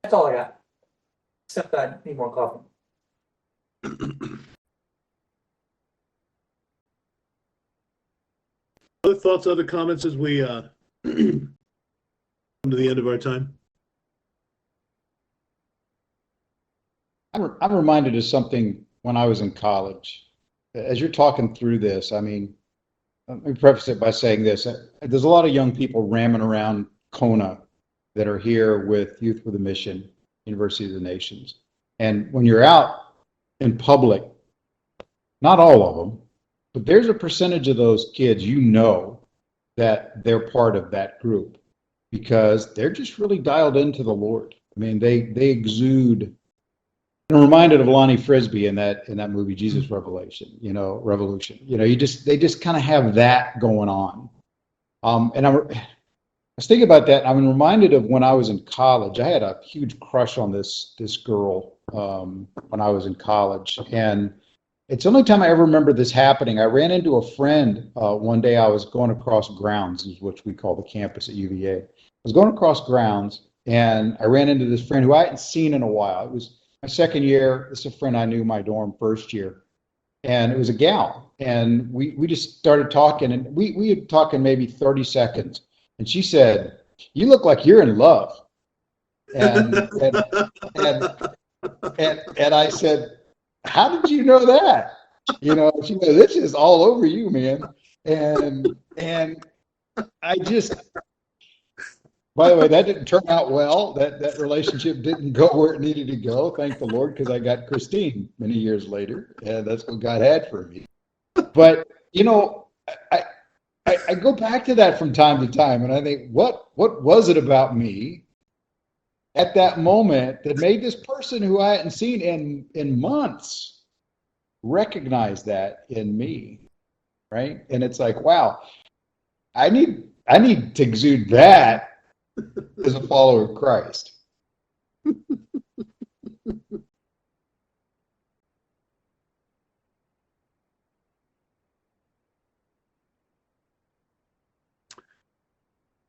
That's all I got. Except I need more coffee. Other thoughts, other comments as we come to the end of our time? I'm reminded of something when I was in college. As you're talking through this, I mean, let me preface it by saying this. There's a lot of young people ramming around Kona that are here with Youth with a Mission, University of the Nations. And when you're out in public, not all of them, but there's a percentage of those kids, you know, that they're part of that group because they're just really dialed into the Lord. I mean, they exude. I'm reminded of Lonnie Frisbee in that movie Jesus Revolution. You know, they just kind of have that going on. And I was thinking about that. I'm reminded of when I was in college. I had a huge crush on this girl when I was in college, and it's the only time I ever remember this happening. I ran into a friend one day. I was going across grounds, which we call the campus at UVA. I was going across grounds, and I ran into this friend who I hadn't seen in a while. It was my second year. This is a friend I knew my dorm first year, and it was a gal. And we just started talking, and we had talking maybe 30 seconds, and she said, "You look like you're in love." And I said, "How did you know that?" You know, she goes, "This is all over you, man." And I just, by the way, that didn't turn out well. That relationship didn't go where it needed to go. Thank the Lord, because I got Christine many years later, and that's what God had for me. But you know, I go back to that from time to time, and I think, what was it about me at that moment that made this person who I hadn't seen in months recognize that in me, right? And it's like, wow, I need to exude that as a follower of Christ.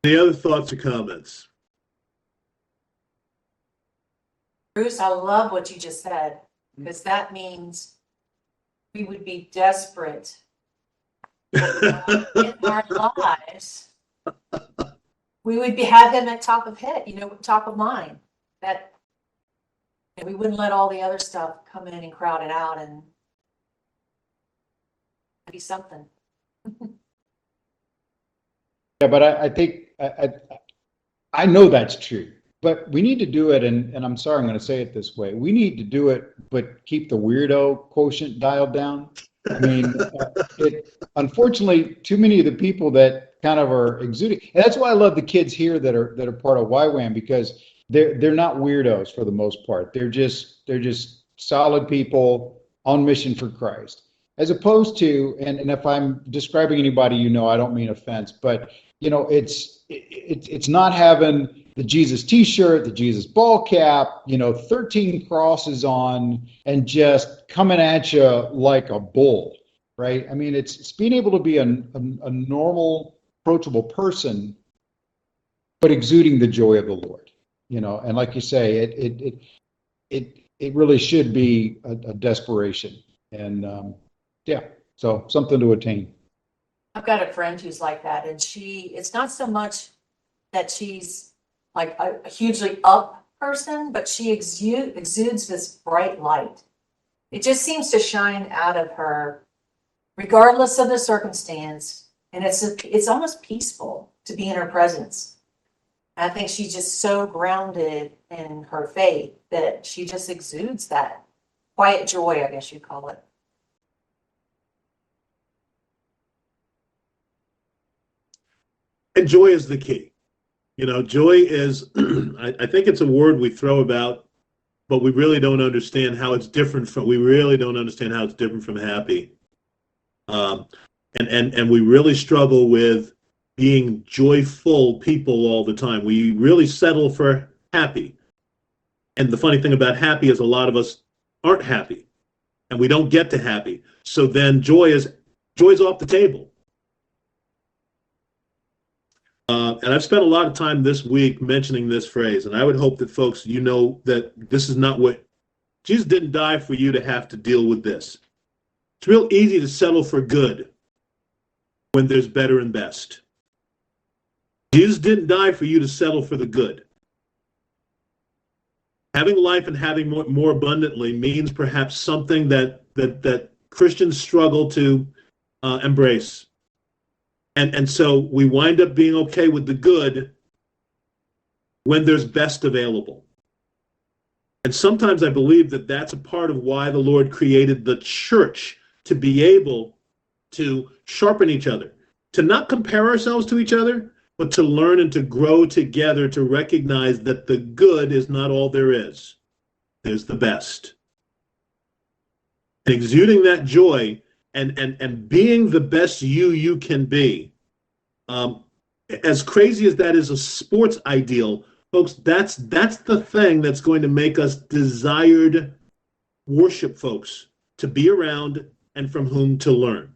Any other thoughts or comments? Bruce, I love what you just said, because that means we would be desperate in our lives. We would have them at top of head, top of mind. That we wouldn't let all the other stuff come in and crowd it out, and be something. Yeah, but I think I know that's true. But we need to do it, and I'm sorry, I'm going to say it this way. We need to do it, but keep the weirdo quotient dialed down. I mean, unfortunately, too many of the people that kind of are exuding, and that's why I love the kids here that are part of YWAM, because they're not weirdos for the most part. They're just solid people on mission for Christ. As opposed to, and if I'm describing anybody, I don't mean offense, but it's not having the Jesus T-shirt, the Jesus ball cap, 13 crosses on, and just coming at you like a bull, right? I mean, it's being able to be a normal, approachable person, but exuding the joy of the Lord, And like you say, it really should be a desperation, and yeah, so something to attain. I've got a friend who's like that, and it's not so much that she's like a hugely up person, but she exudes this bright light. It just seems to shine out of her regardless of the circumstance, and it's almost peaceful to be in her presence. I think she's just so grounded in her faith that she just exudes that quiet joy, I guess you'd call it. And joy is the key. You know, joy is, I think it's a word we throw about, but we really don't understand how it's different from, we really don't understand how it's different from happy. And we really struggle with being joyful people all the time. We really settle for happy. And the funny thing about happy is a lot of us aren't happy, and we don't get to happy. So then joy's off the table. And I've spent a lot of time this week mentioning this phrase, and I would hope that folks, you know that this is not what, Jesus didn't die for you to have to deal with this. It's real easy to settle for good when there's better and best. Jesus didn't die for you to settle for the good. Having life and having more abundantly means perhaps something that Christians struggle to embrace. And so we wind up being okay with the good when there's best available. And sometimes I believe that that's a part of why the Lord created the church, to be able to sharpen each other, to not compare ourselves to each other, but to learn and to grow together, to recognize that the good is not all there is. There's the best. And exuding that joy and being the best you can be. As crazy as that is a sports ideal, folks, that's the thing that's going to make us desired worship folks to be around and from whom to learn.